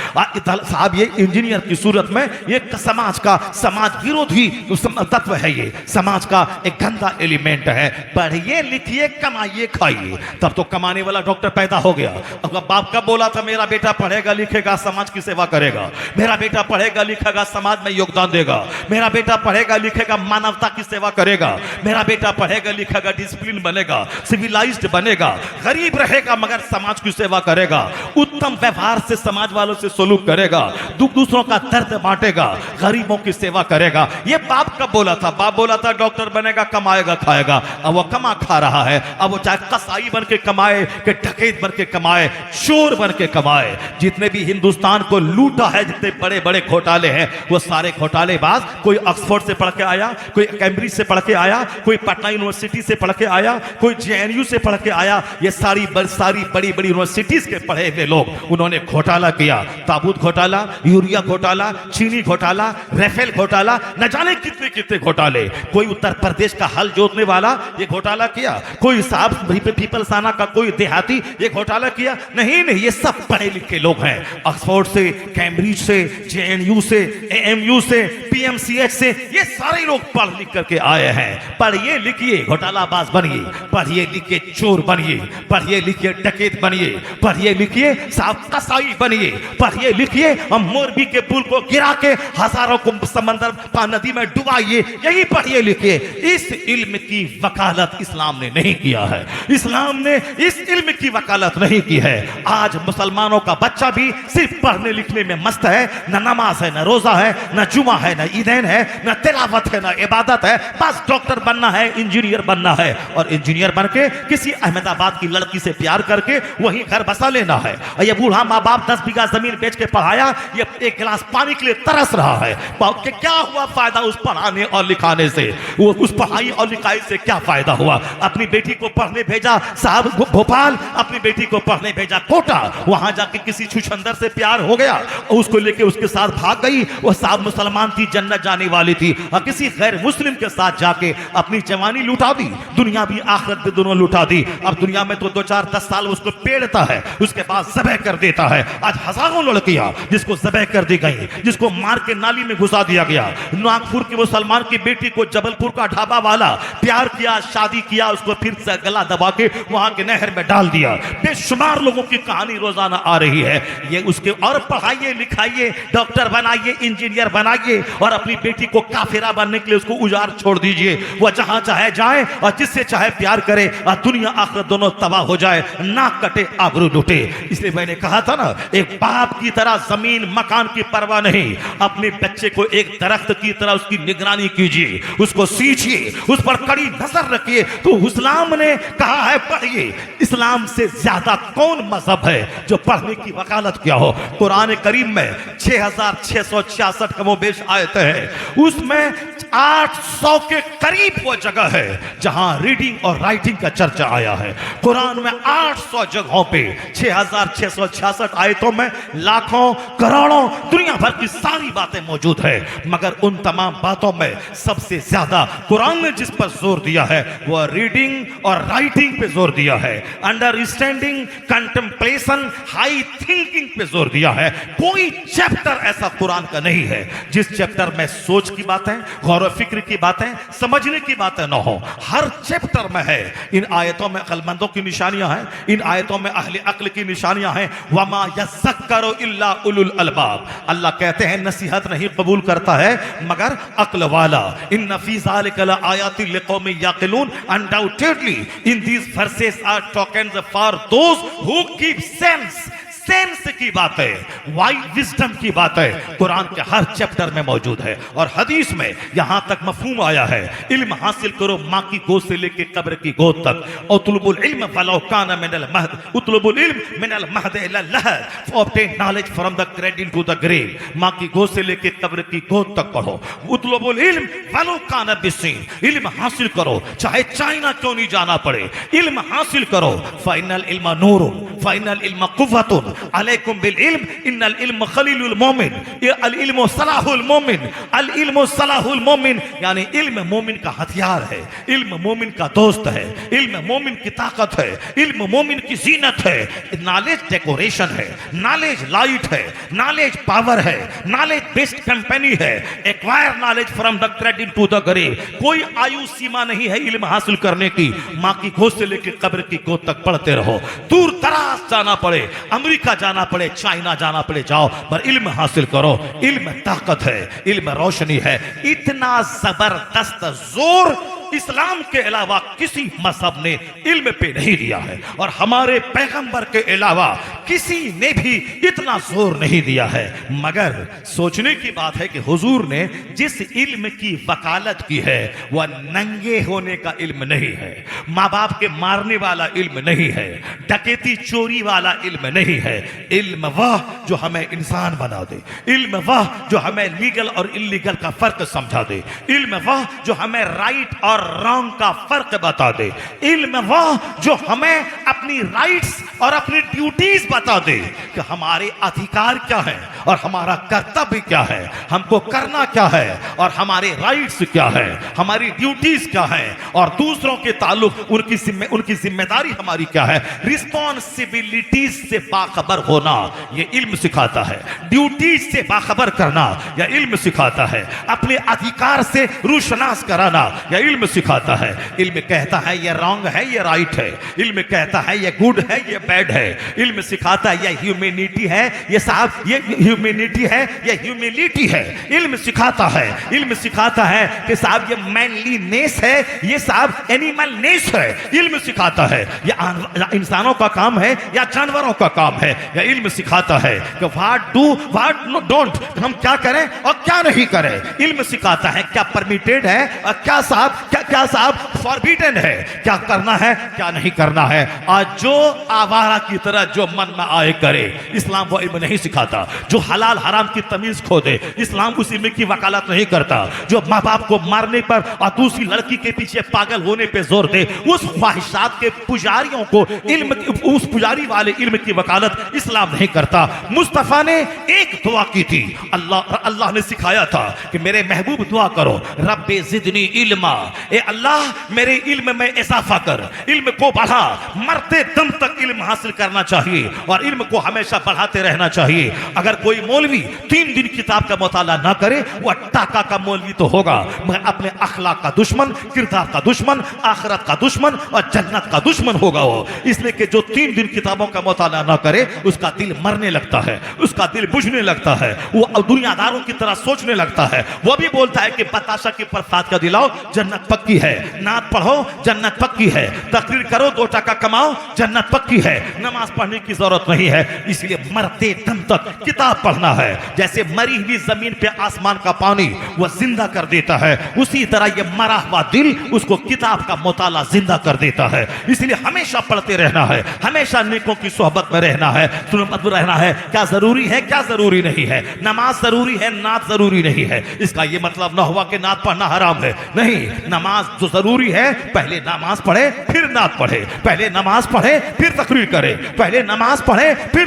साहब, ये इंजीनियर की सूरत में ये समाज विरोधी तत्व है, ये समाज का एक गंदा एलिमेंट है। पढ़िए लिखिए कमाइए खाइए, तब तो कमाने वाला डॉक्टर पैदा हो गया। अब बाप कब बोला था मेरा बेटा पढ़ेगा लिखेगा समाज की सेवा करेगा, मेरा बेटा पढ़ेगा लिखेगा समाज में योगदान देगा, मेरा बेटा पढ़ेगा लिखेगा मानवता की सेवा करेगा, मेरा बेटा पढ़ेगा लिखेगा डिसिप्लिन बनेगा, सिविलाइज्ड बनेगा, गरीब रहेगा मगर समाज की सेवा करेगा, उत्तम व्यवहार से समाज वालों से सलूक करेगा, दूसरों का दर्द बांटेगा, गरीबों की सेवा करेगा। ये बाप कब बोला था? बाप बोला था डॉक्टर बनेगा कमाएगा खाएगा, अब वो कमा खा रहा है, अब वो चाहे कसाई बन के कमाए कि डकैत बन के कमाए, चोर बन के कमाए। जितने भी हिंदुस्तान को लूटा है, जितने बड़े बड़े घोटाले हैं, वो सारे घोटालेबाज, कोई ऑक्सफोर्ड से पढ़ के आया, कोई कैम्ब्रिज से पढ़ के आया, कोई पटना यूनिवर्सिटी से पढ़ के आया, कोई जेएनयू से पढ़ के आया, ये सारी बड़ी बड़ी यूनिवर्सिटीज के पढ़े हुए लोग, उन्होंने घोटाला किया, ताबूत घोटाला, यूरिया घोटाला, चीनी घोटाला, रेफेल घोटाला, न जाने कितने कितने घोटाले। कोई उत्तर प्रदेश का हल जोतने वाला ये घोटाला किया, कोई साहब पीपलसाना का कोई देहाती ये घोटाला किया, नहीं, ये सब पढ़े लिखे लोग हैं, ऑक्सफोर्ड से, कैम्ब्रिज से, जेएनयू से, एएमयू से, पीएमसीएच से, ये सारे लोग पढ़ लिख करके आए हैं। पढ़िए लिखिए घोटालाबाज बनिए, पढ़िए लिखिए चोर बनिए, पढ़िए लिखिए डकैत बनिए, पढ़िए लिखिए साहब कसाई बनिए, पढ़िए लिखिए हम मोरबी के पुल को गिरा के हजारों को समंदर नदी में डुबाइए, यही पढ़िए लिखिए। इस इल्म की वकालत इस्लाम ने नहीं किया है, इस्लाम ने इस इल्म की वकालत नहीं की है। आज मुसलमानों का बच्चा भी सिर्फ पढ़ने लिखने में मस्त है, न नमाज है, न रोजा है, न जुमा है, न ईदैन है, न तिलावत है, न इबादत है। बस डॉक्टर बनना है, इंजीनियर बनना है, और इंजीनियर बन के किसी अहमदाबाद की लड़की से प्यार करके वहीं घर बसा लेना है। और ये बूढ़ा माँ बाप 10 बीघा जमीन बेच के पढ़ाया, ये एक गिलास पानी के लिए तरस रहा है। कि क्या हुआ फायदा उस पढ़ाने और लिखाने से? वो उस पढ़ाई और लिखाई से क्या फायदा हुआ? अपनी बेटी को पढ़ने भेजा साहब भोपाल, अपनी बेटी को पढ़ने भेजा कोटा, वहां जाके किसी छुछंदर से प्यार हो गया, उसको लेके उसके साथ भाग गई। वो साहब मुसलमान थी, जन्नत जाने वाली थी, और किसी गैर मुस्लिम के साथ जाके अपनी जवानी लुटा दी, दुनिया भी आखिरत भी दोनों लुटा दी। अब दुनिया में तो 2-4-10 साल उसको पेड़ता है, उसके बाद ज़बह कर देता है। आज हजारों लड़कियां जिसको ज़बह कर दी गई, जिसको मार के नाली में घुसा दिया गया। नागपुर के मुसलमान की बेटी को जबलपुर का ढाबा वाला प्यार किया, शादी किया, उसको फिर से गला दबा के वहां के नहर में डाल दिया। बेशुमार लोगों की कहानी रोजाना आ रही है। ये उसके और पढ़ाइए लिखाइए, डॉक्टर बनाइए, इंजीनियर बनाइए, और अपनी बेटी को काफिरा बनने के लिए उसको उजाड़ छोड़ दीजिए। वह जहां चाहे जाए और जिससे चाहे प्यार करे, और दुनिया आखिरत दोनों तबाह हो जाए, नाक कटे आबरू लुटे। इसलिए मैंने कहा था ना, एक बाप की तरह जमीन मकान की परवाह नहीं, अपने बच्चे को एक दरख्त की तरह उसकी निगरानी कीजिए, उसको सींचिए, उस पर कड़ी नजर रखिए। तो इस्लाम ने कहा है पढ़िए। इस्लाम से ज्यादा कौन मजहब है जो पढ़ने की वकालत किया हो? कुरान करीम में 6666 कमोबेश आयतें हैं, उसमें 800 के करीब वो जगह है जहां रीडिंग और राइटिंग का चर्चा आया है। कुरान में 800 जगहों पे 6666 आयतों में लाखों करोड़ों दुनिया भर की सारी बातें मौजूद है, मगर उन तमाम बातों में सबसे ज्यादा कुरान ने जिस पर जोर दिया है वो रीडिंग और राइटिंग पे जोर दिया है, अंडरस्टैंडिंग, कंटेम्पलेशन, हाई थिंकिंग पे जोर दिया है। कोई चैप्टर ऐसा कुरान का नहीं है जिस चैप्टर में सोच की बातें, गौर व फिक्र की बातें, समझने की बातें न हो। हर चैप्टर में है। इन आयतों में अक्लमंदों की निशानियां हैं, इन आयतों में अहले अक्ल की निशानियां हैं। वमा यज़्ज़करु इल्ला उलुल अलबाब। अल्लाह कहते हैं नसीहत नहीं कबूल करता है मगर अक्ल वाला। इन्न फी ज़ालिका लआयातिन लिक़ौमिन याक़िलून। Undoubtedly in these verses are tokens for those who keep sense की बात है, वाइज विजडम की बात है, कुरान के हर चैप्टर में मौजूद है। और हदीस में यहां तक मफहूम आया है, इल्म हासिल करो मां की गोद से लेके कब्र की गोद तक। उतलुबुल इल्म वलौ काना मिनल महद, उतलुबुल इल्म मिनल महद इला लहद, obtain knowledge from the cradle to the grave. मां की गोद से लेके कब्र की गोद तक पढ़ो। उतलुबुल इल्म वलौ काना बिसीन, इल्म हासिल करो चाहे चाइना क्यों नहीं जाना पड़े, इल्म हासिल करो। फाइनल इल्म नूरुन, फाइनल इल्म कुव्वतुन अलैकुम बिल इल्म, इन्नल इल्म खलीलुल मोमिन, अल इल्म सलाहुल मोमिन, अल इल्म सलाहुल मोमिन। यानी इल्म मोमिन का हथियार है, इल्म मोमिन का दोस्त है, इल्म मोमिन की ताकत है, इल्म मोमिन की जीनत है। नॉलेज डेकोरेशन है, नॉलेज लाइट है, नॉलेज पावर है, नॉलेज बेस्ड कंपनी है। Acquire knowledge from the cradle to the grave. कोई आयु सीमा नहीं है इल्म हासिल करने की। मां की गोद से लेकर कब्र की गोद तक पढ़ते रहो। दूर दराज जाना पड़े, अमेरिका जाना पड़े, चाइना जाना पड़े, जाओ, पर इल्म हासिल करो। इल्म ताकत है, इल्म रोशनी है। इतना जबरदस्त जोर इस्लाम के अलावा किसी मजहब ने इल्म पे नहीं दिया है, और हमारे पैगंबर के अलावा किसी ने भी इतना जोर नहीं दिया है। मगर सोचने की बात है कि हुजूर ने जिस इल्म की वकालत की है वह नंगे होने का इल्म नहीं है, माँ बाप के मारने वाला इल्म नहीं है, डकैती चोरी वाला इल्म नहीं है। इल्म वह जो हमें इंसान बना दे, इल्म वह जो हमें लीगल और इलीगल का फर्क समझा दे, इल्म वह जो हमें राइट और रॉन्ग का फर्क बता दे, इल्म वह जो हमें अपनी राइट्स और अपनी ड्यूटीज बता दे कि हमारे अधिकार क्या है और हमारा कर्तव्य क्या है, हमको करना क्या है और हमारे राइट्स क्या है, हमारी ड्यूटीज क्या है, और दूसरों के ताल्लुक उनकी जिम्मेदारी हमारी क्या है। रिस्पॉन्सिबिलिटीज से बाखबर होना यह इल्म सिखाता है, ड्यूटीज से बाखबर करना यह इल्म सिखाता है, अपने अधिकार से रूशनास कराना यह इल्म सिखाता है। इल्म कहता है ये रॉन्ग है, ये राइट है, इल्म कहता है ये गुड है, ये बैड है, इल्म सिखाता है ये ह्यूमैनिटी है, ये साहब ये ह्यूमिनिटी है, ये ह्यूमिलिटी है। इल्म सिखाता है, इल्म सिखाता है कि साहब ये मैनलीनेस है, ये साहब एनिमलनेस है। इल्म सिखाता है ये इंसानों का काम है या जानवरों का काम है। या इल्म सिखाता है कि व्हाट डू व्हाट डोंट, हम क्या करें और क्या नहीं करें। इल्म सिखाता है क्या परमिटेड है और क्या साहब फॉरबिडन है, क्या करना है क्या नहीं करना है। आज जो आवारा की तरह जो मन में आए करे, इस्लाम वो इल्म नहीं सिखाता। जो हलाल हराम की तमीज खो दे, इस्लाम उस इल्म की वकालत नहीं करता। जो माँ बाप को मारने पर और दूसरी लड़की के पीछे पागल होने पे जोर दे, उस ख्वाहिशात के पुजारियों को इल्म, उस पुजारी वाले इल्म की वकालत इस्लाम नहीं करता। मुस्तफा ने एक दुआ की थी, अल्लाह ने सिखाया था कि मेरे महबूब दुआ करो, रब्बे जिदनी इल्मा, ए अल्लाह मेरे इल्म में इजाफा कर, इल्म को बढ़ा। मरते दम तक इल्म हासिल करना चाहिए और इल्म को हमेशा बढ़ाते रहना चाहिए। अगर कोई मौलवी 3 दिन किताब का मुताला ना करे, वह टाका का मौलवी तो होगा मगर अपने अखलाक का दुश्मन, किरदार का दुश्मन, आखिरत का दुश्मन और जन्नत का दुश्मन होगा वो। इसलिए कि जो 3 दिन किताबों का मुताला ना करे, उसका दिल मरने लगता है, उसका दिल बुझने लगता है, वो दुनियादारों की तरह सोचने लगता है। वो भी बोलता है कि बताशा के प्रसाद का दिलाओ, जन्नत पक्की है। नात पढ़ो, जन्नत पक्की है। तकरीर करो, 2 टका कमाओ, जन्नत पक्की है। नमाज पढ़ने की जरूरत नहीं है। इसलिए मरते दम तक किताब पढ़ना है। जैसे मरी हुई जमीन पे आसमान का पानी वो जिंदा कर देता है, उसी तरह ये मरा हुआ दिल उसको किताब का मुताला जिंदा कर देता है। इसलिए हमेशा पढ़ते रहना है, हमेशा नेकों की सोहबत में रहना है, सुन्नत में रहना है। क्या जरूरी है क्या जरूरी नहीं है। नमाज जरूरी है, नात जरूरी नहीं है। इसका ये मतलब ना हुआ कि नात पढ़ना हराम है, नहीं। नमाज जो जरूरी है, पहले नमाज पढ़े फिर नात पढ़े, पहले नमाज पढ़े फिर तकरीर करे, पहले नमाज पढ़े फिर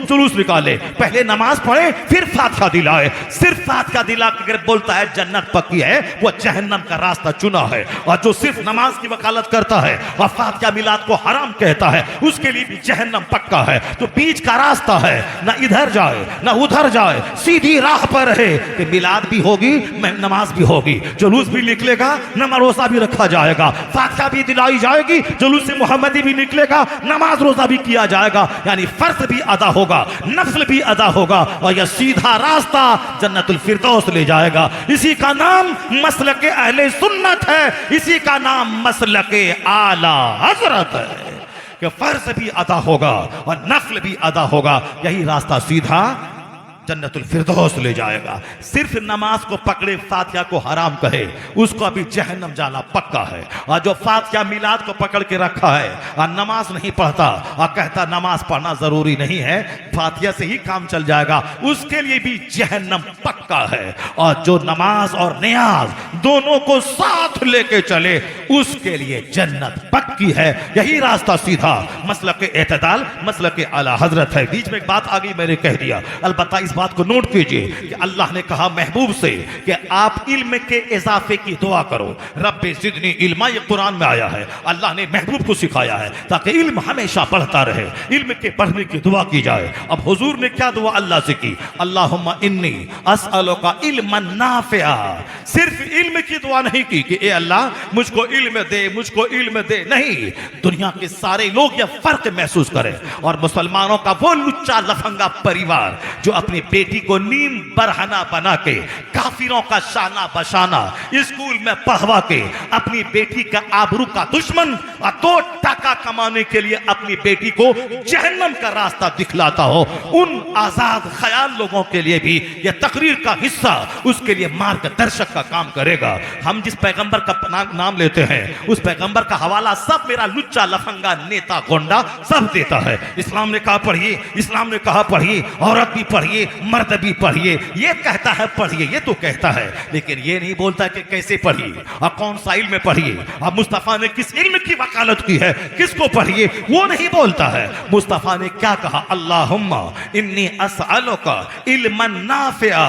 जुलूस निकाले, पहले नमाज पढ़े फिर फातिहा दिलाए। सिर्फ फातिहा दिला कर बोलता है जन्नत पक्की है, वो जहन्नम का रास्ता चुना है। और जो सिर्फ नमाज की वकालत करता है और फातिहा मिलाद को हराम कहता है, उसके लिए भी जहन्नम पक्का है। तो बीच का रास्ता है, ना इधर जाए ना उधर जाए, सीधी राह पर रहे कि मिलाद भी होगी, नमाज भी होगी, जुलूस भी निकलेगा, नमाज रोजा भी रखा जाएगा, फातिहा भी दिलाई जाएगी, जुलूस मोहम्मदी भी निकलेगा, नमाज रोजा भी किया जाएगा। यानी फर्ज भी अदा होगा, नफ्ल भी अदा होगा और यह सीधा रास्ता जन्नतुल फिरदौस ले जाएगा। इसी का नाम मसलके अहले सुन्नत है, इसी का नाम मसलके आला हजरत है कि फर्ज भी अदा होगा और नफ्ल भी अदा होगा। यही रास्ता सीधा जन्नतुल फिरदौस ले जाएगा। सिर्फ नमाज को पकड़े फातिहा को हराम कहे, उसको अभी जहन्नम जाना पक्का है। और जो फातिहा मिलाद को पकड़ के रखा है और नमाज नहीं पढ़ता और कहता नमाज पढ़ना जरूरी नहीं है, फातिहा से ही काम चल जाएगा, उसके लिए भी जहन्नम पक्का है। और जो नमाज और नियाज दोनों को साथ लेके चले, उसके लिए जन्नत पक्की है। यही रास्ता सीधा मसलके एतदाल, मसलके आला हजरत है। बीच में एक बात आ गई, मैंने कह दिया। अलबत्ता इस बात को नोट कीजिए कि अल्लाह ने कहा महबूब से कि आप इल्म के इजाफे की दुआ करो, रब्बे जिदनी इल्मा, ये कुरान में आया है। अल्लाह ने महबूब को सिखाया है ताकि इल्म हमेशा बढ़ता रहे, इल्म के बढ़ने की दुआ की जाए। अब हुजूर ने क्या दुआ अल्लाह से की? अल्लाहुम्मा इन्नी अस्अलुका इल्मन नाफिआ। सिर्फ इल्म की दुआ नहीं की कि ए अल्लाह मुझको इल्म दे, मुझको इल्म दे, नहीं। दुनिया के सारे लोग यह फर्क महसूस करें और मुसलमानों का वो लुच्चा लफंगा परिवार जो अपनी बेटी को नीम बरहना बना के काफिरों का शाना बशाना स्कूल में पढ़वा के अपनी बेटी का आबरू का दुश्मन और 2 टका कमाने के लिए अपनी बेटी को जहन्नम का रास्ता दिखलाता हो, उन आजाद ख्याल लोगों के लिए भी यह तकरीर का हिस्सा उसके लिए मार्गदर्शक का काम करेगा। हम जिस पैगंबर का नाम लेते हैं, उस पैगंबर का हवाला सब मेरा लुच्चा लफंगा नेता गोंडा सब देता है। इस्लाम ने कहा पढ़िए, इस्लाम ने कहा पढ़िए, औरत भी पढ़िए, मर्द भी पढ़िए। ये कहता है पढ़िए, ये तो कहता है, लेकिन ये नहीं बोलता कि कैसे पढ़िए और कौन सा इल्म पढ़िए। अब मुस्तफा ने किस इल्म की वकालत की है, किसको पढ़िए, वो नहीं बोलता है। मुस्तफा ने क्या कहा? अल्लाहुम्मा इन्नी अस्अलुका इल्मन नाफिआ।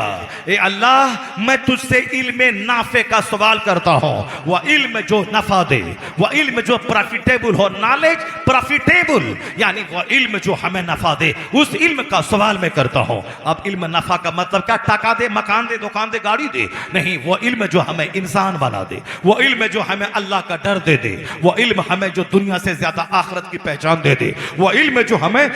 ए अल्लाह मैं तुझसे इल्म नाफे का सवाल करता हूं, वह इल्म जो नफा दे, वह इल्म जो प्रॉफिटेबल हो, नॉलेज प्रॉफिटेबल, यानी वह इल्म जो हमें नफा दे, उस इल्म का सवाल मैं करता हूं। अब इल्म नफा का मतलब क्या? टका दे, मकान दे, दुकान दे, गाड़ी दे, नहीं। वो इल्म जो हमें इंसान बना दे, वो इल्म जो हमें अल्लाह का डर दे दे, वो इल्म हमें जो दुनिया से ज्यादा आखिरत की पहचान दे दे, वो इल्म जो हमें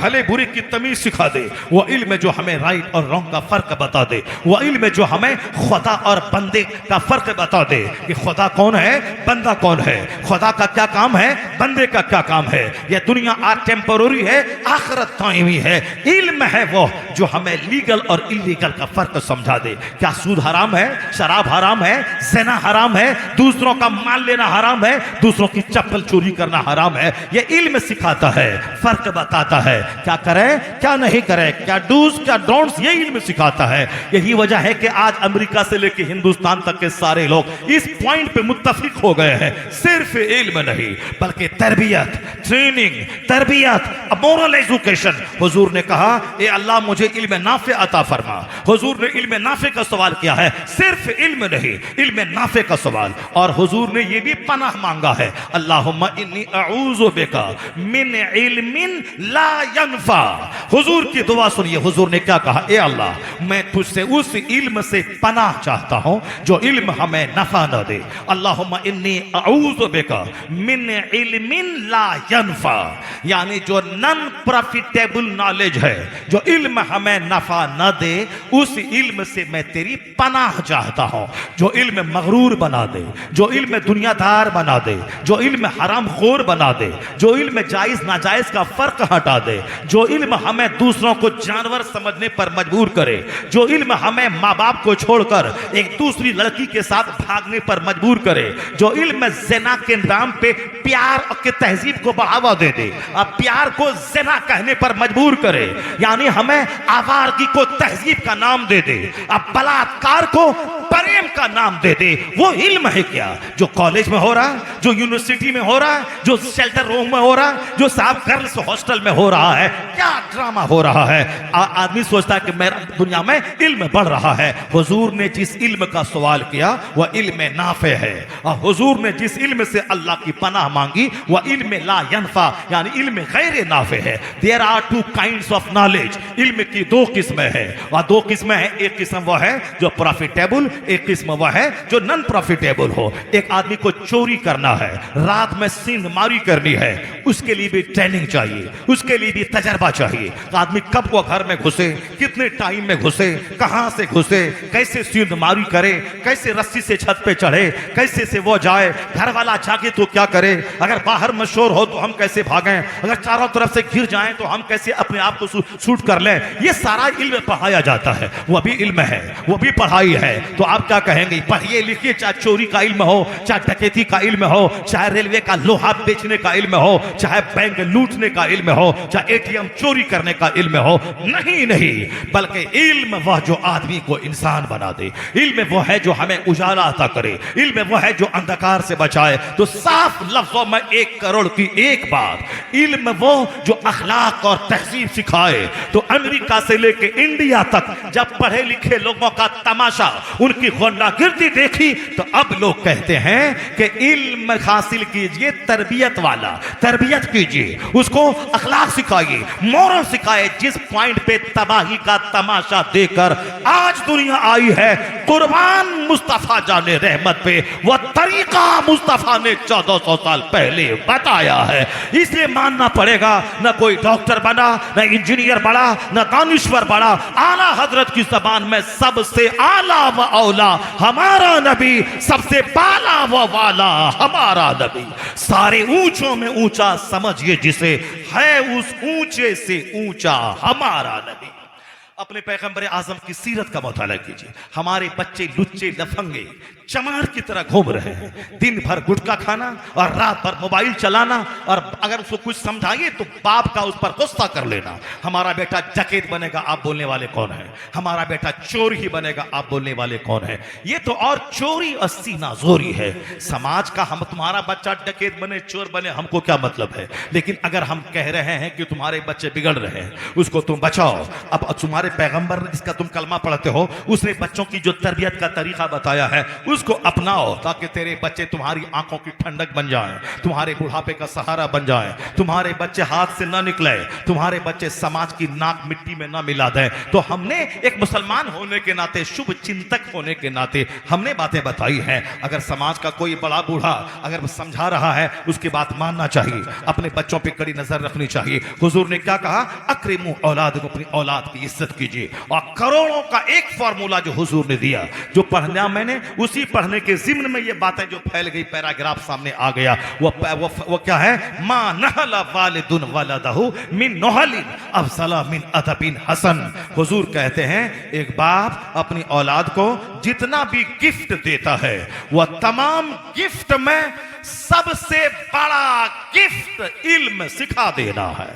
भले बुरे की तमीज सिखा दे, वो इल्म जो हमें राइट और रॉन्ग का फर्क बता दे, वो इल्म जो हमें खुदा और बंदे का फर्क बता दे कि खुदा कौन है, बंदा कौन है, खुदा का क्या काम है, बंदे का क्या काम है। यह दुनिया आज टेम्पररी है, आखिरत दायमी है। इल्म है वो जो हमें लीगल और इलीगल का फर्क समझा दे। क्या सूद हराम है, शराब हराम है, ज़िना हराम है, दूसरों का माल लेना हराम है, दूसरों की चप्पल चोरी करना हराम है। यह इल्म सिखाता है, फर्क बताता है, क्या करें क्या नहीं करें, क्या डूज क्या डोंट्स, ये इल्म सिखाता है। यही वजह है कि आज अमेरिका से लेकर हिंदुस्तान तक के सारे लोग इस पॉइंट पे मुत्तफिक हो गए हैं, सिर्फ इल्म नहीं बल्कि तरबियत, ट्रेनिंग, तरबियत, मोरल एजुकेशन। हुजूर ने कहा, ए अल्लाह मुझे इल्म नाफे अता फरमा। हुजूर ने इल्म नाफे का सवाल किया है, सिर्फ इल्म नहीं, इल्म नाफे का सवाल। और हुजूर ने यह भी पनाह मांगा है, अल्लाहुम्मा इन्नी अऊज़ु बिका मिन इल्मिन ला यनफा। हुजूर की दुआ सुनिए, हुजूर ने क्या कहा, ए अल्लाह मैं तुझसे उस इल्म से पनाह चाहता हूं जो इल्म हमें नफा न दे। अल्लाहुम्मा इन्नी अऊज़ु बिका मिन इल्मिन ला यनफा, यानी जो नॉन प्रॉफिटेबल नॉलेज है, जो इल्म हमें नफा न दे, उस इल्म से मैं तेरी पनाह चाहता हूं। जो इल्म मगरूर बना दे, जो इल्म दुनियादार बना दे, जो इल्म हराम खोर बना दे, जो इल्म जायज नाजायज का फर्क हटा दे, जो इल्म हमें दूसरों को जानवर समझने पर मजबूर करे, जो इल्म हमें माँ बाप को छोड़कर एक दूसरी लड़की के साथ भागने पर मजबूर करे, जो इल्म ज़िना के नाम पे प्यार के तहजीब को बढ़ावा दे दे, अब प्यार को ज़िना कहने पर मजबूर करे, यानी हमें आवारगी को तहजीब का नाम दे दे, अब बलात्कार को प्रेम का नाम दे दे, वो इल्म है क्या? जो कॉलेज में हो रहा है, जो यूनिवर्सिटी में हो रहा है, जो शेल्टर रूम में हो रहा है, जो साहब गर्ल्स हॉस्टल में हो रहा है, क्या ड्रामा हो रहा है। आदमी सोचता है कि मेरा दुनिया में इल्म बढ़ रहा है। हुजूर ने जिस इल्म का सवाल किया वह इल्म नाफे है, और हुजूर ने जिस इल्म से अल्लाह की पनाह मांगी वह इल्म ला यनफा, यानी इल्म गैर नाफे है। There are two kinds of knowledge, इल्म की दो किस्में हैं, और दो किस्में हैं, एक किस्म वह है जो प्रॉफिटेबल, एक किस्म वह है जो नॉन प्रॉफिटेबल हो। एक आदमी को चोरी करना है, रात में सींधमारी करनी है, उसके लिए भी ट्रेनिंग चाहिए, उसके लिए भी तजर्बा चाहिए। आदमी कब वो घर में घुसे, कितने टाइम में घुसे, कहां से घुसे, कैसे सींधमारी करे, कैसे रस्सी से छत पे चढ़े, कैसे से वो जाए, घर वाला जागे तो क्या करे, अगर बाहर में शोर हो तो हम कैसे भागें, अगर चारों तरफ से घिर जाएं तो हम कैसे अपने आप को शूट कर लें। ये सारा इल्म पढ़ाया जाता है, वह भी इल्म है, वो भी पढ़ाई है। तो आप क्या कहेंगे, पढ़िए लिखिए, चाहे चोरी का इल्म हो, चाहे डकैती का इल्म हो, चाहे रेलवे का लोहा बेचने का इल्म हो, चाहे बैंक लूटने का इल्म हो, चाहे एटीएम चोरी करने का इल्म हो, नहीं नहीं, बल्कि इल्म वह जो आदमी को इंसान बना दे, इल्म वो है जो हमें उजाला अता करे, इल्म वो है जो अंधकार से बचाए। तो साफ लफ्जों में 1 करोड़ की एक बात, इल्म वो जो अखलाक और तहजीब सिखाए। तो अमेरिका से लेके इंडिया तक जब पढ़े लिखे लोगों का तमाशा, उनकी गुंडागिर्दी देखी, तो अब लोग कहते हैं कि इल्म हासिल कीजिए, तरबियत वाला, तरबियत कीजिए, उसको अखलाक सिखाइए, मोरल सिखाए। जिस पॉइंट पे तबाही का तमाशा देकर आज दुनिया आई है, कुर्बान मुस्तफा जाने रहमत पे, वह तरीका मुस्तफा ने 1400 साल पहले बताया है। इसलिए मानना पड़ेगा, न कोई डॉक्टर बना, न इंजीनियर बड़ा, न दानिश्वर बड़ा, आला हजरत की जबान में सबसे आला व औला हमारा नबी, सबसे बाला व वाला हमारा नबी। सारे ऊंचों में ऊंचा समझिए जिसे, है उस ऊंचे से ऊंचा हमारा नबी। अपने पैगंबर आजम की सीरत का मुताला कीजिए। हमारे बच्चे लुच्चे लफंगे चमार की तरह घूम रहे हैं, दिन भर गुटखा खाना और रात भर मोबाइल चलाना, और अगर उसको कुछ समझाइए तो बाप का उस पर गुस्सा कर लेना। हमारा बेटा डकैत बनेगा, आप बोलने वाले कौन है? हमारा बेटा चोर ही बनेगा, आप बोलने वाले कौन है? ये तो और चोरी और सीना जोरी है। समाज का हम तुम्हारा बच्चा डकैत बने, चोर बने, हमको क्या मतलब है? लेकिन अगर हम कह रहे हैं कि तुम्हारे बच्चे बिगड़ रहे हैं, उसको तुम बचाओ। अब तुम्हारे पैगंबर जिसका तुम कलमा पढ़ते हो, उसने बच्चों की जो तरबियत का तरीका बताया है, उसको अपनाओ ताकि तेरे बच्चे तुम्हारी आंखों की ठंडक बन जाएं, तुम्हारे बुढ़ापे का सहारा बन जाएं, तुम्हारे बच्चे हाथ से ना निकले, तुम्हारे बच्चे समाज की नाक मिट्टी में ना मिला दें। तो हमने एक मुसलमान होने के नाते, शुभ चिंतक होने के नाते हमने बातें बताई हैं। अगर समाज का कोई बड़ा बूढ़ा अगर समझा रहा है, उसकी बात मानना चाहिए, अपने बच्चों पे कड़ी नजर रखनी चाहिए। हुजूर ने क्या कहा? अक्रिमू औलाद को, अपनी औलाद की इज्जत कीजिए। और करोड़ों का एक फॉर्मूला जो हुजूर ने दिया, जो पढ़ना मैंने उसी पढ़ने के जिम्न में ये बातें जो फैल गई, पैराग्राफ सामने आ गया। वो क्या है? मा नहला वालिदुन वलदहु मिन नहलिन अफसला मिन अदबिन हसन। हुजूर कहते हैं एक बाप अपनी औलाद को जितना भी गिफ्ट देता है, वह तमाम गिफ्ट में सबसे बड़ा गिफ्ट इल्म सिखा देना है,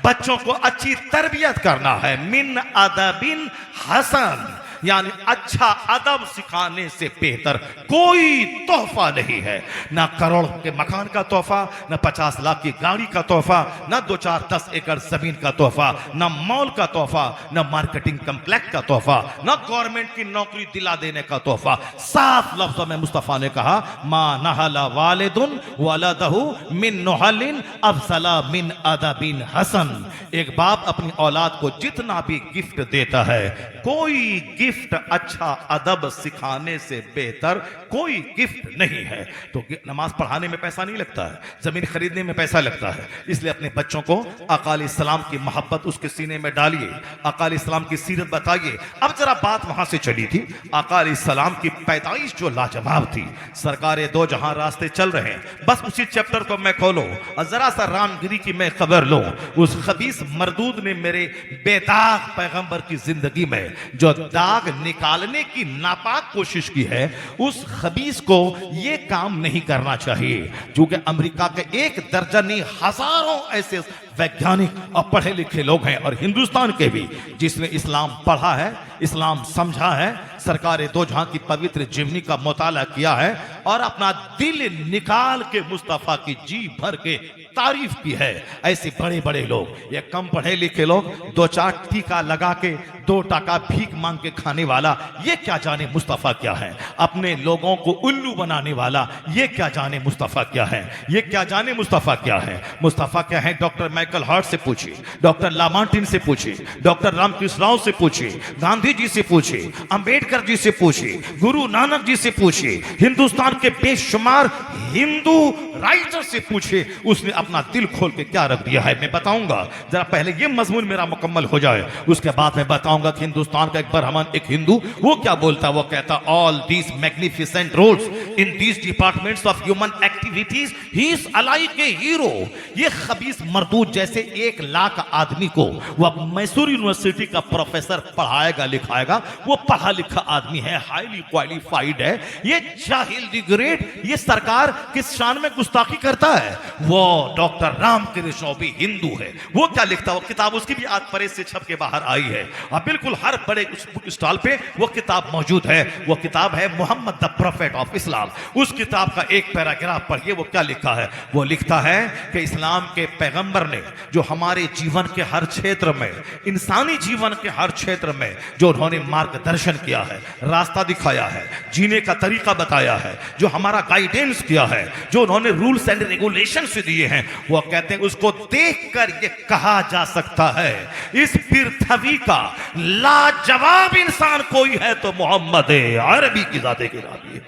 बच्चों को अच्छी तरबियत करना है। मिन अदबिन हसन, यानी अच्छा अदब सिखाने से बेहतर कोई तोहफा नहीं है। ना करोड़ के मकान का तोहफा, ना 50 लाख की गाड़ी का तोहफा, ना 2-4-10 एकड़ जमीन का तोहफा, ना मॉल का तोहफा, ना मार्केटिंग कम्प्लेक्स का तोहफा, ना गवर्नमेंट की नौकरी दिला देने का तोहफा। साफ लफ्जों में मुस्तफा ने कहा, मा नहला वालिदुन वलदहु मिन नहलिन अफसला मिन अदबिन हसन। एक बाप अपनी औलाद को जितना भी गिफ्ट देता है, कोई गिफ्ट अच्छा अदब सिखाने से बेहतर कोई गिफ्ट नहीं है। तो नमाज पढ़ाने में पैसा नहीं लगता है, जमीन खरीदने में पैसा लगता है। इसलिए अपने बच्चों को आका अलैहिस्सलाम की मोहब्बत उसके सीने में डालिए, आका अलैहिस्सलाम की सीरत बताइए। अब जरा बात वहां से चली थी, आका अलैहिस्सलाम की पैदाइश जो लाजवाब थी। सरकारे दो जहां रास्ते चल रहे हैं, बस उसी चैप्टर को मैं खोलो और जरा सा रामगिरी की मैं खबर लो। उस खबीस मरदूद ने मेरे बेदाग पैगंबर की जिंदगी में जो दाग निकालने की नापाक कोशिश की है, उस खबीस को यह काम नहीं करना चाहिए। क्योंकि अमेरिका के एक दर्जन नहीं, हजारों ऐसे वैज्ञानिक और पढ़े लिखे लोग हैं, और हिंदुस्तान के भी, जिसने इस्लाम पढ़ा है, इस्लाम समझा है, सरकार दो जहां की पवित्र जीवनी का मुताला किया है और अपना दिल निकाल के मुस्तफा की जी भर के तारीफ की है। ऐसे बड़े बड़े लोग, ये कम पढ़े लिखे लोग, 2-4 टीका लगा के 2 टका भीख मांग के खाने वाला, ये क्या जाने मुस्तफा क्या है। अपने लोगों को उल्लू बनाने वाला, ये क्या जाने मुस्तफा क्या है। ये क्या जाने मुस्तफा क्या है। मुस्तफा क्या है? डॉक्टर माइकल हार्ट से पूछिए, डॉक्टर लामार्टिन से पूछिए, डॉक्टर रामकृष्ण राव से पूछिए, गांधी जी से पूछिए, अंबेडकर जी से पूछिए, गुरु नानक जी से पूछिए, हिंदुस्तान के बेशुमार हिंदू राइटर से पूछिए, उसने अपना दिल खोल के क्या रख दिया है। मैं बताऊंगा, जरा पहले ये मजमून मेरा मुकम्मल हो जाए, उसके बाद मैं बताऊंगा कि हिंदुस्तान का एक ब्राह्मण, एक हिंदू, वो क्या बोलता। वो कहता, all these magnificent roles in these departments of human activities he is alike a hero. ये खबीस मरदूद जैसे 1 लाख आदमी को वह मैसूर यूनिवर्सिटी का प्रोफेसर पढ़ाएगा लिखाएगा, वो पढ़ा लिखा आदमी है, हाईली क्वालिफाइड है। ये जाहिल दी ग्रेट, ये सरकार किस शान में गुस्ताखी करता है। वो डॉक्टर रामकृष्ण भी हिंदू है, वो क्या लिखता, वो किताब उसकी भी आज प्रेस से छप के बाहर आई है और बिल्कुल हर बड़े बुक स्टॉल पे वो किताब मौजूद है। वो किताब है Mohammad the prophet of Islam. उस किताब का एक पैराग्राफ पढ़िए, वो क्या लिखा है। वो लिखता है कि इस्लाम के पैगंबर ने जो हमारे जीवन के हर क्षेत्र में, इंसानी जीवन के हर क्षेत्र में जो उन्होंने मार्गदर्शन किया है, रास्ता दिखाया है, जीने का तरीका बताया है, जो हमारा गाइडेंस किया है, जो उन्होंने रूल्स एंड रेगुलेशन से दिए हैं, वो कहते हैं उसको देखकर ये कहा जा सकता है इस पृथ्वी का लाजवाब इंसान कोई है तो मोहम्मद अरबी की जाते की राबी।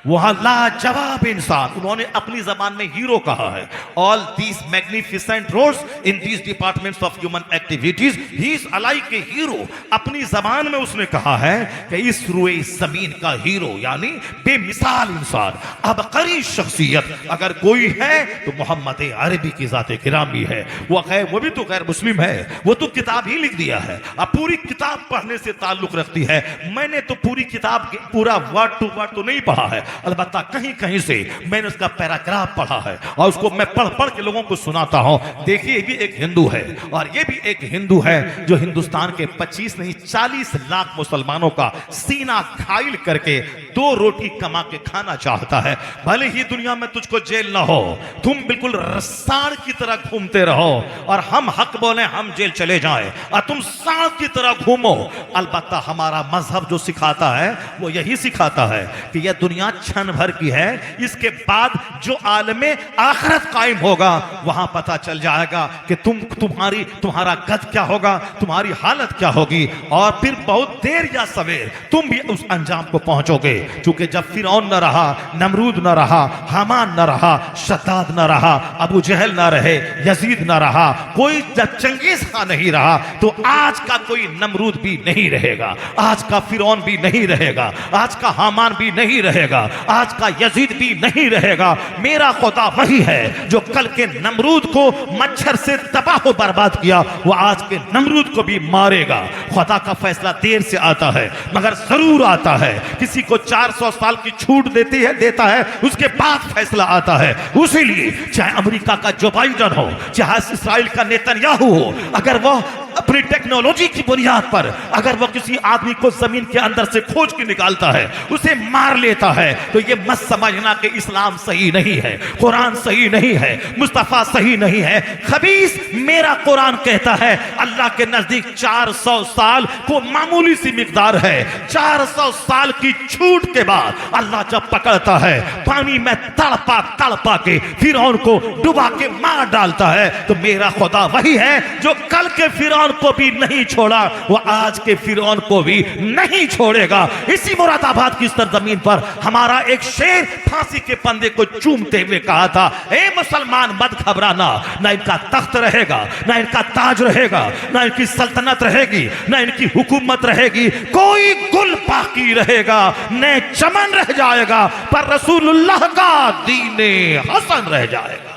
वहां लाजवाब इंसान, उन्होंने अपनी जबान में हीरो कहा है। All these magnificent roles in these departments of human activities he is alike a hero. अपनी जबान में उसने कहा है कि इस रुए जमीन का हीरो, यानी बेमिसाल इंसान, अबकरी शख्सियत अगर कोई है तो मोहम्मद अरबी की जाते गिरामी है। वो भी तो गैर मुस्लिम है, वो तो किताब ही लिख दिया है। अब पूरी किताब पढ़ने से ताल्लुक रखती है। मैंने तो पूरी किताब पूरा वर्ड टू वर्ड तो नहीं पढ़ा है, अलबत्ता कहीं कहीं से मैंने उसका पैराग्राफ पढ़ा है और उसको मैं पढ़ पढ़ के लोगों को सुनाता हूं। देखिए ये भी एक हिंदू है और ये भी एक हिंदू है जो हिंदुस्तान के 25 नहीं 40 लाख मुसलमानों का सीना घायल करके 2 रोटी कमा के खाना चाहता है। भले ही दुनिया में तुझको जेल ना हो, तुम बिल्कुल रसाड़ की तरह घूमते रहो और हम हक बोले हम जेल चले जाएं और तुम सांड की तरह घूमो। अलबत्ता हमारा मजहब जो सिखाता है वो यही सिखाता है कि यह दुनिया क्षण भर की है, इसके बाद जो आलमे आखिरत कायम होगा वहां पता चल जाएगा कि तुम्हारा कद क्या होगा, तुम्हारी हालत क्या होगी और फिर बहुत देर या सवेर तुम भी उस अंजाम को पहुंचोगे। क्योंकि जब फिरौन न रहा, नमरूद न रहा, हामान न रहा, शद्दाद न रहा, अबू जहल न रहे, यजीद न रहा, कोई जब चंगेज खान नहीं रहा तो आज का कोई नमरूद भी नहीं रहेगा, आज का फिरौन भी नहीं रहेगा, आज का हामान भी नहीं रहेगा, आज का यजीद भी नहीं रहेगा। मेरा खुदा वही है जो कल के नमरूद को मच्छर से तबाह बर्बाद किया, वो आज के नमरूद को भी मारेगा। खुदा का फैसला देर से आता है मगर जरूर आता है। किसी को 400 साल की छूट देता है, उसके बाद फैसला आता है। उसीलिए चाहे अमेरिका का जो बाइडन हो, चाहे इस्राइल का नेतन्याहू हो, अगर वो अपनी टेक्नोलॉजी की बुनियाद पर अगर वो किसी आदमी को जमीन के अंदर से खोज के निकालता है, उसे मार लेता है, तो ये मत समझना कि इस्लाम सही नहीं है, कुरान सही नहीं है, मुस्तफा सही नहीं है। खबीस मेरा कुरान कहता है अल्लाह के नजदीक 400 साल को मामूली सी मिकदार है। 400 साल की छूट के बाद अल्लाह जब पकड़ता है, पानी में तड़पा के फिरौन को डुबा के मार डालता है, तो मेरा खुदा वही है जो कल के फिरौन को भी नहीं छोड़ा, वो आज के फिरौन को भी नहीं छोड़ेगा। इसी मुरादाबाद की सरजमीन पर हमारा एक शेर फांसी के पंदे को चूमते हुए कहा था, ए मुसलमान मत घबराना, ना इनका तख्त रहेगा, ना इनका ताज रहेगा, ना इनकी सल्तनत रहेगी, ना इनकी हुकूमत रहेगी, कोई गुल बाकी रहेगा, न चमन रह जाएगा, पर रसूलुल्लाह का दीने हसन रह जाएगा।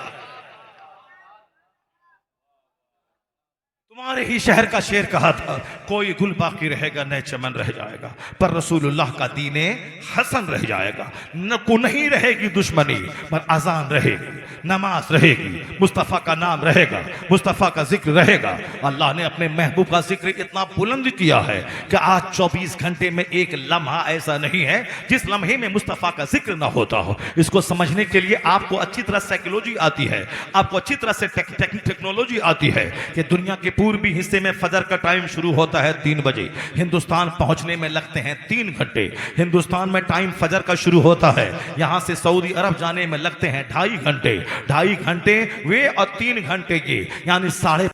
तुम्हारे ही शहर का शेर कहा था, कोई गुल बाकी रहेगा न चमन रह जाएगा, पर रसूलुल्लाह का दीने हसन रह जाएगा। न को नहीं रहेगी दुश्मनी, पर अजान रहेगी, नमाज रहेगी, मुस्तफ़ा का नाम रहेगा, मुस्तफ़ा का जिक्र रहेगा। अल्लाह ने अपने महबूब का जिक्र इतना बुलंद किया है कि आज 24 घंटे में एक लम्हा ऐसा नहीं है जिस लम्हे में मुस्तफ़ा का जिक्र ना होता हो। इसको समझने के लिए आपको अच्छी तरह साइकोलॉजी आती है, आपको अच्छी तरह से टेक्नोलॉजी आती है कि दुनिया के पूर्वी हिस्से में फजर का टाइम शुरू होता है 3 बजे, हिंदुस्तान पहुंचने में लगते हैं 3 घंटे। हिंदुस्तान में टाइम फजर का शुरू होता है, यहां से सऊदी अरब जाने में लगते हैं 2.5 घंटे। 2.5 घंटे वे और 3 घंटे ये, यानी 5.5